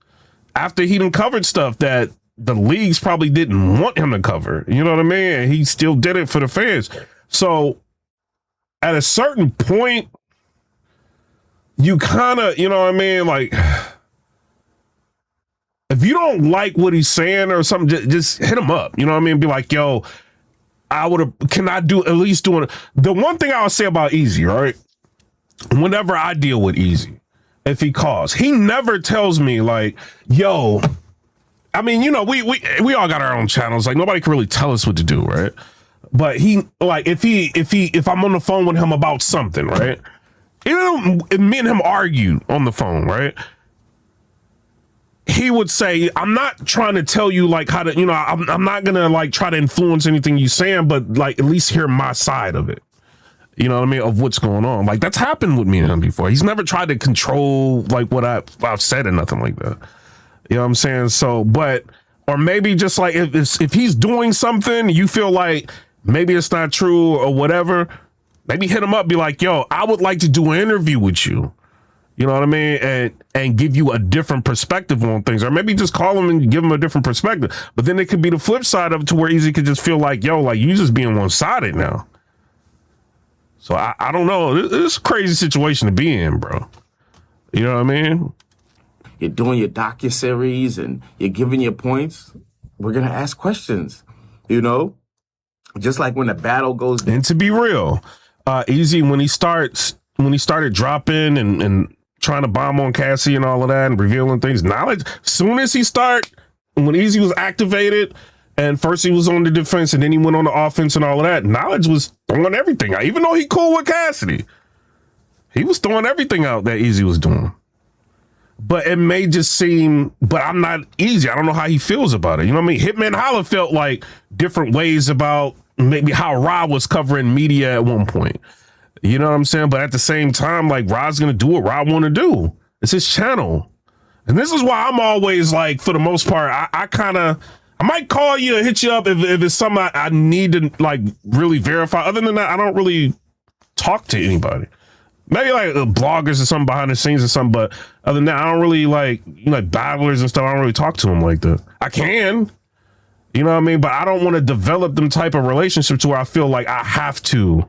after he done covered stuff that the leagues probably didn't want him to cover. You know what I mean? And he still did it for the fans. So at a certain point, you kind of, you know what I mean? Like, if you don't like what he's saying or something, just hit him up. You know what I mean? Be like, yo, can I do at least doing it? The one thing I'll say about Easy, right? Whenever I deal with Easy, if he calls, he never tells me like, yo, I mean, you know, we all got our own channels. Like nobody can really tell us what to do, right? But he, like, if I'm on the phone with him about something, right? Even me and him argued on the phone, right? He would say, I'm not trying to tell you like how to, you know, I'm not gonna like try to influence anything you saying, but like at least hear my side of it. You know what I mean? Of what's going on. Like that's happened with me and him before. He's never tried to control like what I've said or nothing like that. You know what I'm saying? So, but, or maybe just like if he's doing something, you feel like maybe it's not true or whatever, maybe hit him up, be like, yo, I would like to do an interview with you. You know what I mean? And give you a different perspective on things. Or maybe just call him and give him a different perspective. But then it could be the flip side of it to where Easy could just feel like, yo, like you just being one-sided now. So I don't know. It's a crazy situation to be in, bro. You know what I mean? You're doing your docuseries and you're giving your points. We're going to ask questions, you know? Just like when the battle goes down. And to be real, Easy, when he started dropping and trying to bomb on Cassie and all of that and revealing things, knowledge, soon as when Easy was activated and first he was on the defense and then he went on the offense and all of that, knowledge was throwing everything out. Even though he cool with Cassidy, he was throwing everything out that Easy was doing. But it may just seem, but I'm not Easy. I don't know how he feels about it. You know what I mean? Hitman Holla felt like different ways about maybe how Rob was covering media at one point. You know what I'm saying? But at the same time, like Rod's going to do what Rod want to do. It's his channel. And this is why I'm always like, for the most part, I might call you or hit you up if it's something I need to like really verify. Other than that, I don't really talk to anybody. Maybe like bloggers or something behind the scenes or something. But other than that, I don't really like, you know, like battlers and stuff. I don't really talk to them like that. I can, you know what I mean? But I don't want to develop them type of relationships where I feel like I have to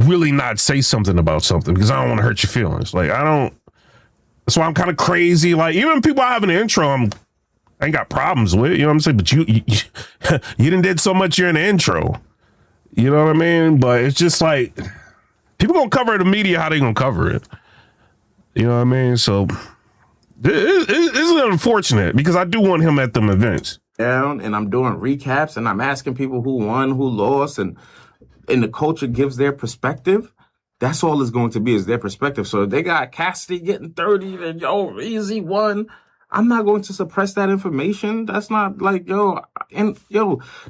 really not say something about something because I don't want to hurt your feelings. Like that's why I'm kind of crazy. Like even people I have an intro, I ain't got problems with, you know what I'm saying? But you didn't did so much you're in the intro. You know what I mean? But it's just like people gonna cover the media how they gonna cover it. You know what I mean? So it's unfortunate because I do want him at them events. Down and I'm doing recaps and I'm asking people who won, who lost, and the culture gives their perspective. That's all it's going to be is their perspective. So if they got Cassidy getting 30 and yo, Easy won, I'm not going to suppress that information. That's not like, the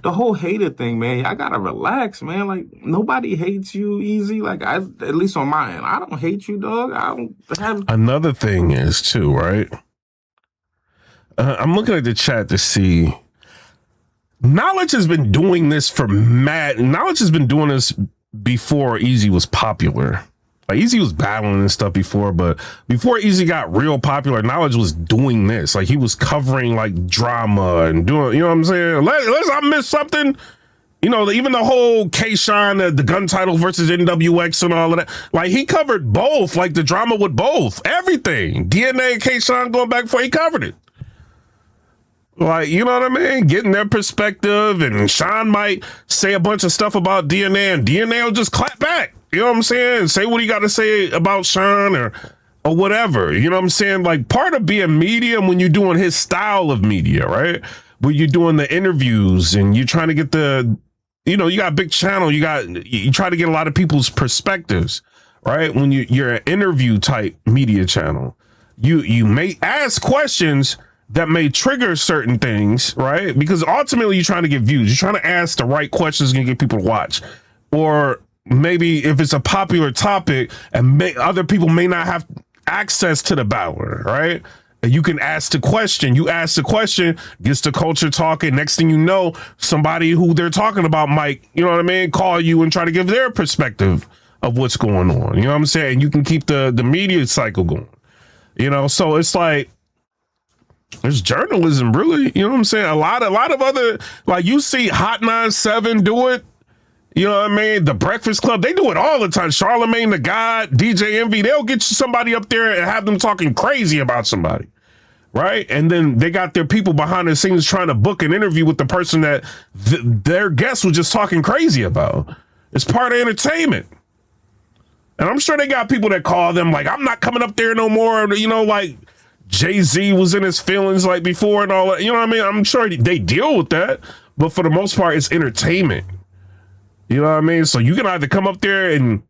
whole hater thing, man, I gotta relax, man. Like nobody hates you, Easy. Like at least on my end, I don't hate you, dog. I don't have. Another thing is too, right? I'm looking at the chat to see. Knowledge has been doing this Knowledge has been doing this before Easy was popular. Like Easy was battling and stuff before, but before Easy got real popular, Knowledge was doing this. Like he was covering like drama and doing, you know what I'm saying? Unless I missed something, you know, even the whole K-Shine, the gun title versus NWX and all of that. Like he covered both, like the drama with both, everything. DNA and K-Shine going back before he covered it. Like, you know what I mean? Getting their perspective, and Sean might say a bunch of stuff about DNA, and DNA will just clap back. You know what I'm saying? Say what he got to say about Sean or whatever. You know what I'm saying? Like, part of being media when you're doing his style of media, right? When you're doing the interviews and you're trying to get you got a big channel, you try to get a lot of people's perspectives, right? When you're an interview type media channel, you may ask questions that may trigger certain things, right? Because ultimately you're trying to get views. You're trying to ask the right questions and get people to watch. Or maybe if it's a popular topic and other people may not have access to the battler, right? And you can ask the question. You ask the question, gets the culture talking. Next thing you know, somebody who they're talking about might, you know what I mean, call you and try to give their perspective of what's going on. You know what I'm saying? You can keep the media cycle going. You know, so it's like, It's journalism, really. You know what I'm saying? A lot of other, like you see Hot 97 do it. You know what I mean? The Breakfast Club, they do it all the time. Charlemagne the God, DJ Envy, they'll get somebody up there and have them talking crazy about somebody, right? And then they got their people behind the scenes trying to book an interview with the person that their guest was just talking crazy about. It's part of entertainment. And I'm sure they got people that call them like, I'm not coming up there no more. You know, like Jay-Z was in his feelings like before and all that. You know what I mean? I'm sure they deal with that. But for the most part, it's entertainment. You know what I mean? So you can either come up there and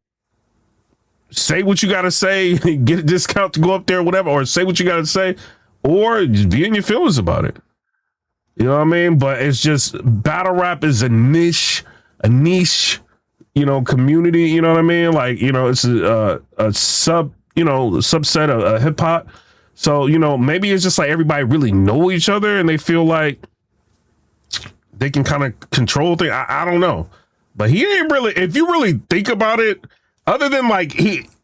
say what you got to say, get a discount to go up there, whatever, or say what you got to say, or just be in your feelings about it. You know what I mean? But it's just battle rap is a niche, you know, community. You know what I mean? Like, you know, it's a subset of hip hop. So, you know, maybe it's just like everybody really know each other and they feel like they can kind of control things. I don't know. But he ain't really, if you really think about it, other than like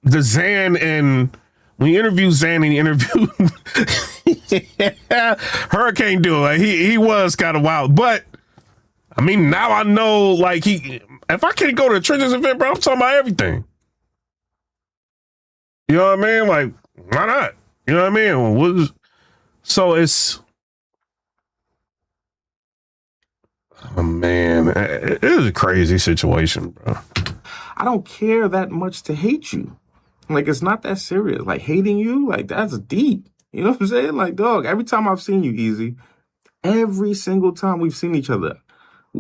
the Zan, and when you interview Zan and you interview Hurricane Duo, like he was kind of wild. But I mean, now I know, like if I can't go to the Trenches event, bro, I'm talking about everything. You know what I mean? Like, why not? You know what I mean? So it's, oh man, it is a crazy situation, bro. I don't care that much to hate you. Like, it's not that serious. Like, hating you, like, that's deep. You know what I'm saying? Like, dog, every time I've seen you, Easy, every single time we've seen each other,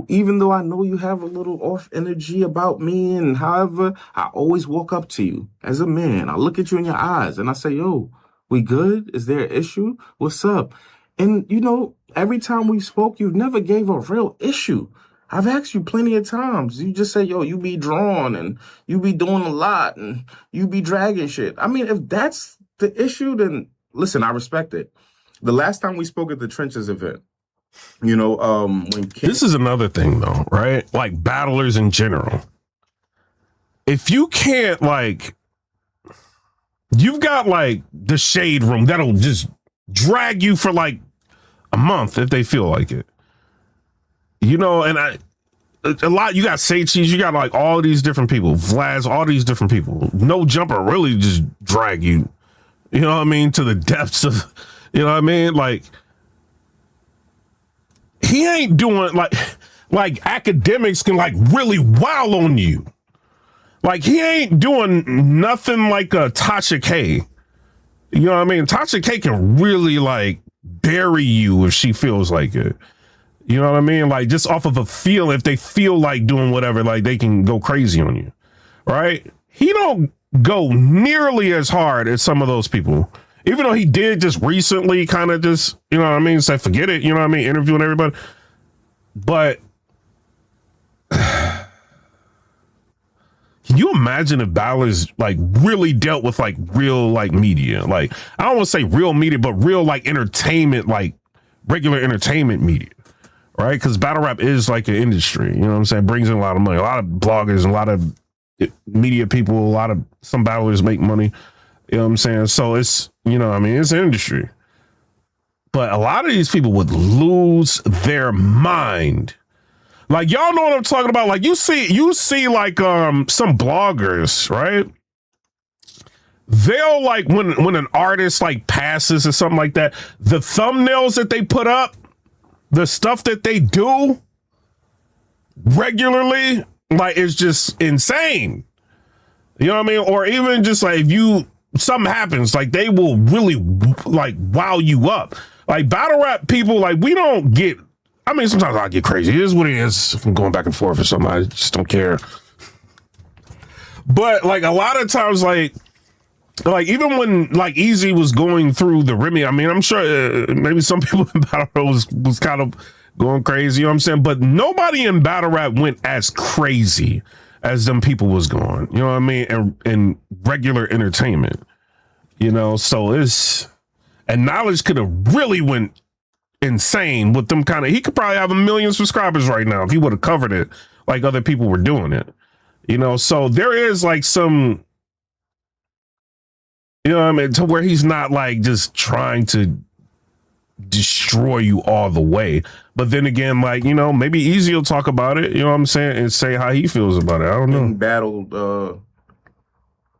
even though I know you have a little off energy about me and however, I always walk up to you as a man. I look at you in your eyes and I say, yo, we good? Is there an issue? What's up? And, you know, every time we spoke, you've never gave a real issue. I've asked you plenty of times. You just say, yo, you be drawn and you be doing a lot and you be dragging shit. I mean, if that's the issue, then listen, I respect it. The last time we spoke at the Trenches event, you know, when this is another thing though, right? Like battlers in general. If you can't, like, you've got like the shade room that'll just drag you for like a month if they feel like it. You know, and a lot, you got Say Cheese, you got like all these different people, Vlads, all these different people. No Jumper really just drag you, you know what I mean, to the depths of, you know what I mean? Like, he ain't doing like academics can like really wow on you. Like, he ain't doing nothing like a Tasha K. You know what I mean? Tasha K can really like bury you if she feels like it. You know what I mean? Like, just off of a feel, if they feel like doing whatever, like they can go crazy on you, right? He don't go nearly as hard as some of those people, even though he did just recently kind of just, you know what I mean, say, forget it, you know what I mean, interviewing everybody. But can you imagine if Balor's like really dealt with like real like media? Like, I don't want to say real media, but real like entertainment, like regular entertainment media. Right, because battle rap is like an industry, you know what I'm saying? Brings in a lot of money. A lot of bloggers, a lot of media people, some battlers make money. You know what I'm saying? So it's, you know, I mean, it's an industry. But a lot of these people would lose their mind. Like, y'all know what I'm talking about. Like, you see like some bloggers, right? They'll like when an artist like passes or something like that, the thumbnails that they put up, the stuff that they do regularly, like, it's just insane. You know what I mean? Or even just like if something happens, like they will really like wow you up. Like battle rap people, like we don't get, I mean, sometimes I get crazy. It is what it is. If I'm going back and forth or something, I just don't care. But like a lot of times, like even when like Easy was going through the Remy, I mean, I'm sure maybe some people in battle rap was kind of going crazy, you know what I'm saying? But nobody in battle rap went as crazy as them people was going, you know what I mean? And regular entertainment, you know? So and Knowledge could have really went insane with them kind of, he could probably have 1 million subscribers right now if he would have covered it like other people were doing it, you know? So there is like some, you know what I mean, to where he's not like just trying to destroy you all the way. But then again, like, you know, maybe Easy will talk about it, you know what I'm saying, and say how he feels about it. I don't know. Battled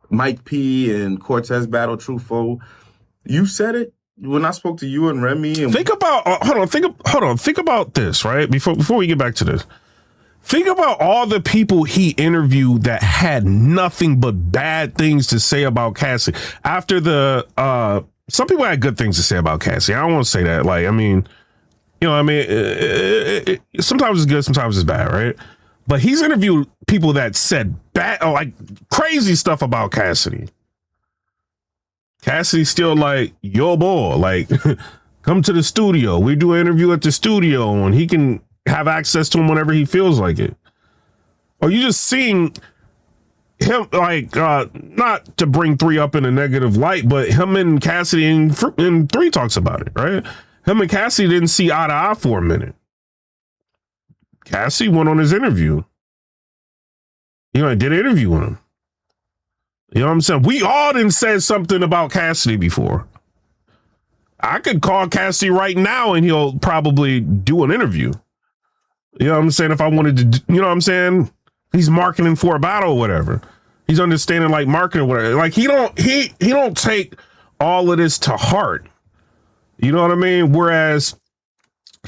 Mike P and Cortez battled Truffaut. You said it when I spoke to you and Remy. And think about think about this, right? Before we get back to this. Think about all the people he interviewed that had nothing but bad things to say about Cassie. After the some people had good things to say about Cassie. I don't want to say that. Like, I mean, you know, I mean, sometimes it's good, sometimes it's bad, right? But he's interviewed people that said bad, like crazy stuff about Cassidy. Cassidy's still like, yo, boy, like, come to the studio. We do an interview at the studio, and he can have access to him whenever he feels like it. Or you just seeing him, like, not to bring 3 up in a negative light, but him and Cassidy in 3 talks about it, right? Him and Cassidy didn't see eye to eye for a minute. Cassidy went on his interview. You know, I did an interview with him. You know what I'm saying? We all done said something about Cassidy before. I could call Cassidy right now and he'll probably do an interview. You know what I'm saying? If I wanted to, you know what I'm saying? He's marketing for a battle or whatever. He's understanding like marketing or whatever. Like he don't take all of this to heart. You know what I mean? Whereas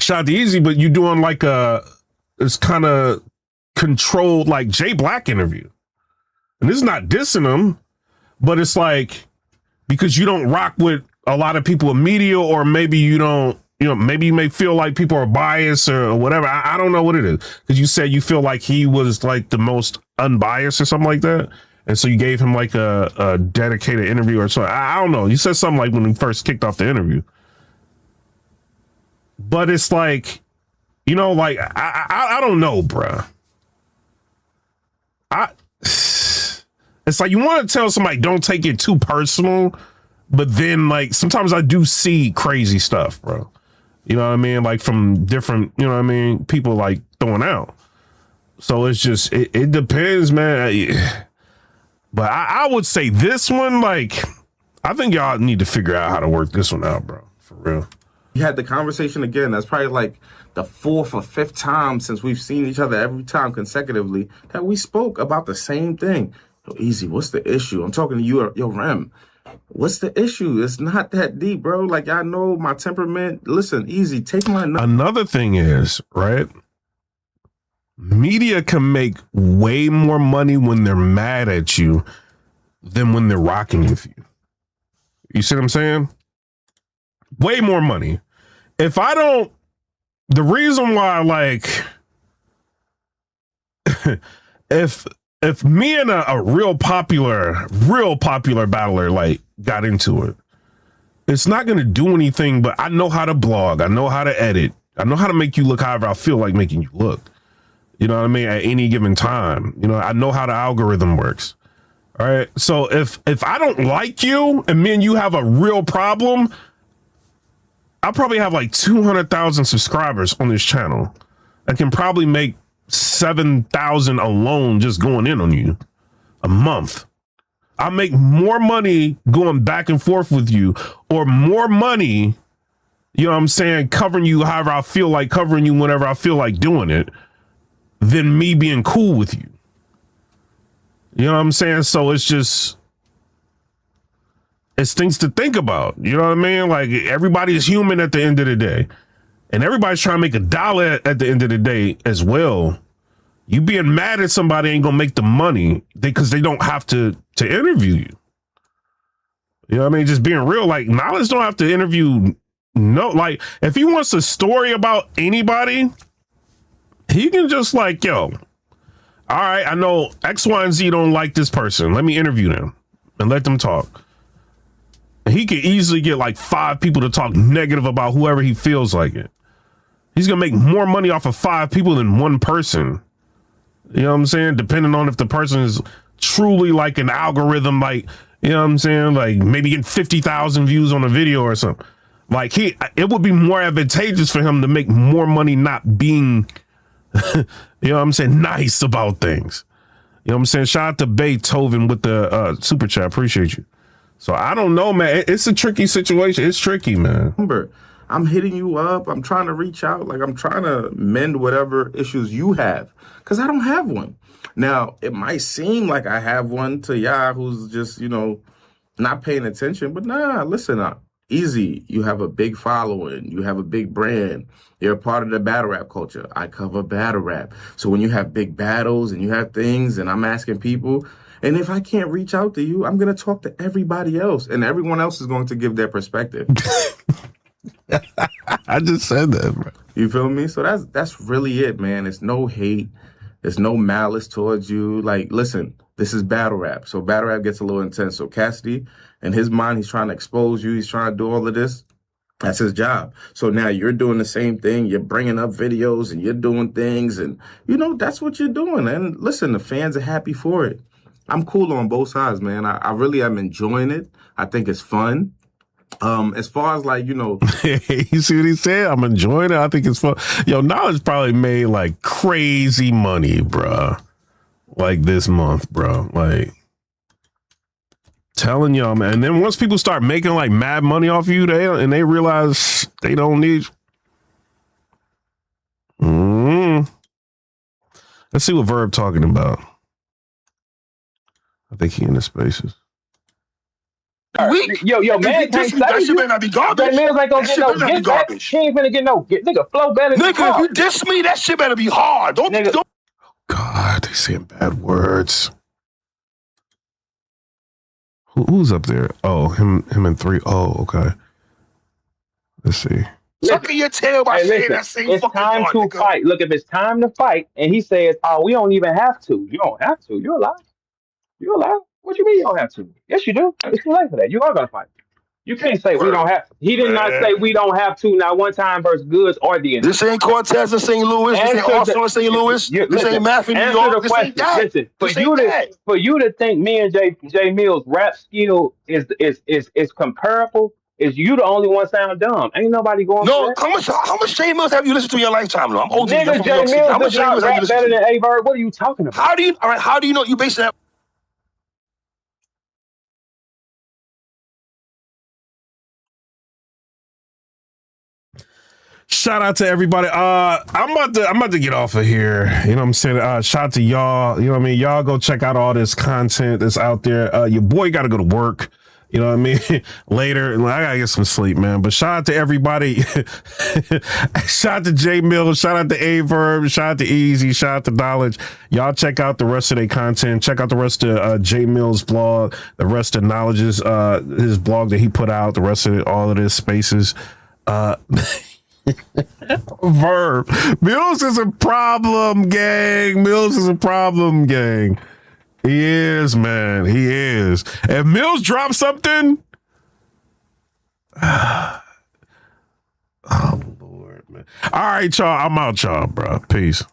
shout out to Easy, but you doing like this kind of controlled like Jay Black interview. And this is not dissing him, but it's like because you don't rock with a lot of people in media, or maybe you don't, you know, maybe you may feel like people are biased or whatever. I don't know what it is. Because you said you feel like he was like the most unbiased or something like that. And so you gave him like a dedicated interview or something. I don't know. You said something like when he first kicked off the interview. But it's like, you know, like, I don't know, bruh. It's like you want to tell somebody don't take it too personal, but then like sometimes I do see crazy stuff, bro. You know what I mean? Like from different, you know what I mean, people like throwing out. So it's just it depends, man. But I would say this one, like, I think y'all need to figure out how to work this one out, bro. For real. We had the conversation again. That's probably like the 4th or 5th time since we've seen each other every time consecutively that we spoke about the same thing. Yo, Easy, what's the issue? I'm talking to you, yo, Rem. What's the issue? It's not that deep, bro. Like, I know my temperament. Listen, Easy, take my... Another thing is, right? Media can make way more money when they're mad at you than when they're rocking with you. You see what I'm saying? Way more money. If I don't... The reason why, like... If me and a real popular battler like got into it, it's not going to do anything, but I know how to blog. I know how to edit. I know how to make you look however I feel like making you look. You know what I mean? At any given time, you know, I know how the algorithm works. All right. So if I don't like you and me and you have a real problem, I probably have like 200,000 subscribers on this channel. I can probably make 7,000 alone just going in on you a month. I make more money going back and forth with you, or more money, you know what I'm saying, covering you however I feel like covering you whenever I feel like doing it, than me being cool with you. You know what I'm saying? So it's just, it's things to think about. You know what I mean? Like, everybody's human at the end of the day. And everybody's trying to make $1 at the end of the day as well. You being mad at somebody ain't gonna make the money because they don't have to interview you. You know what I mean? Just being real, like, Knowledge don't have to interview. No, like, if he wants a story about anybody, he can just like, yo, all right, I know X, Y, and Z don't like this person. Let me interview them and let them talk. And he could easily get like 5 people to talk negative about whoever he feels like it. He's going to make more money off of 5 people than one person. You know what I'm saying? Depending on if the person is truly like an algorithm, like, you know what I'm saying? Like maybe getting 50,000 views on a video or something. Like it would be more advantageous for him to make more money not being, you know what I'm saying, nice about things. You know what I'm saying? Shout out to Beethoven with the super chat. Appreciate you. So I don't know, man. It's a tricky situation. It's tricky, man. Remember, I'm hitting you up. I'm trying to reach out. Like, I'm trying to mend whatever issues you have, because I don't have one. Now, it might seem like I have one to y'all who's just, you know, not paying attention, but nah, listen up. Easy, you have a big following, you have a big brand, you're a part of the battle rap culture. I cover battle rap. So when you have big battles and you have things and I'm asking people, and if I can't reach out to you, I'm going to talk to everybody else, and everyone else is going to give their perspective. I just said that, bro. You feel me? So that's really it, man. It's no hate. There's no malice towards you. Like, listen, this is battle rap. So battle rap gets a little intense. So Cassidy, in his mind, he's trying to expose you. He's trying to do all of this. That's his job. So now you're doing the same thing. You're bringing up videos and you're doing things. And, you know, that's what you're doing. And listen, the fans are happy for it. I'm cool on both sides, man. I really am enjoying it. I think it's fun. As far as, like, you know, you see what he said? I'm enjoying it. I think it's fun. Yo, Knowledge probably made like crazy money, bro. Like this month, bro. Like, telling y'all, man. And then once people start making like mad money off you, they realize they don't need. Let's see what Verb talking about. I think he in the spaces. Yo, man, that shit better not be garbage. Mills ain't gonna get no get back. He ain't finna get no nigga flow better. Nigga, if you diss me, that shit better be hard. Don't. God, they saying bad words. Who's up there? Oh, him and 3. Oh, okay. Let's see. Suck your tail by saying that same it's fucking time to nigga. fight. Look, if it's time to fight, and he says, "Oh, we don't even have to." You don't have to. You're alive. You're alive. What you mean you don't have to? Yes, you do. It's too late for that. You are gonna fight. You can't say we don't have to. He did not say we don't have to. Not one time versus Goods or the This ain't Cortez in St. Louis. This ain't Arsenal in St. Louis. This ain't Math in New York. This ain't that. Listen, for you to think me and J Mills rap skill is comparable, is you the only one sound dumb. Ain't nobody going. No, how much J Mills have you listened to in your lifetime? No, I'm older than you. Nigga, J Mills how much J Mills have you listened to? Better than A Verb. What are you talking about? How do you know you base that? Shout out to everybody. I'm about to get off of here. You know what I'm saying? Shout out to y'all. You know what I mean? Y'all go check out all this content that's out there. Your boy got to go to work. You know what I mean? Later, I gotta get some sleep, man. But shout out to everybody. Shout out to J Mills. Shout out to A Verb. Shout out to Easy. Shout out to Knowledge. Y'all check out the rest of their content. Check out the rest of J Mills' blog. The rest of Knowledge's his blog that he put out. The rest of all of his spaces. Verb. Mills is a problem, gang. Mills is a problem, gang. He is, man. He is. If Mills drops something, oh Lord, man. All right, y'all. I'm out, y'all, bro. Peace.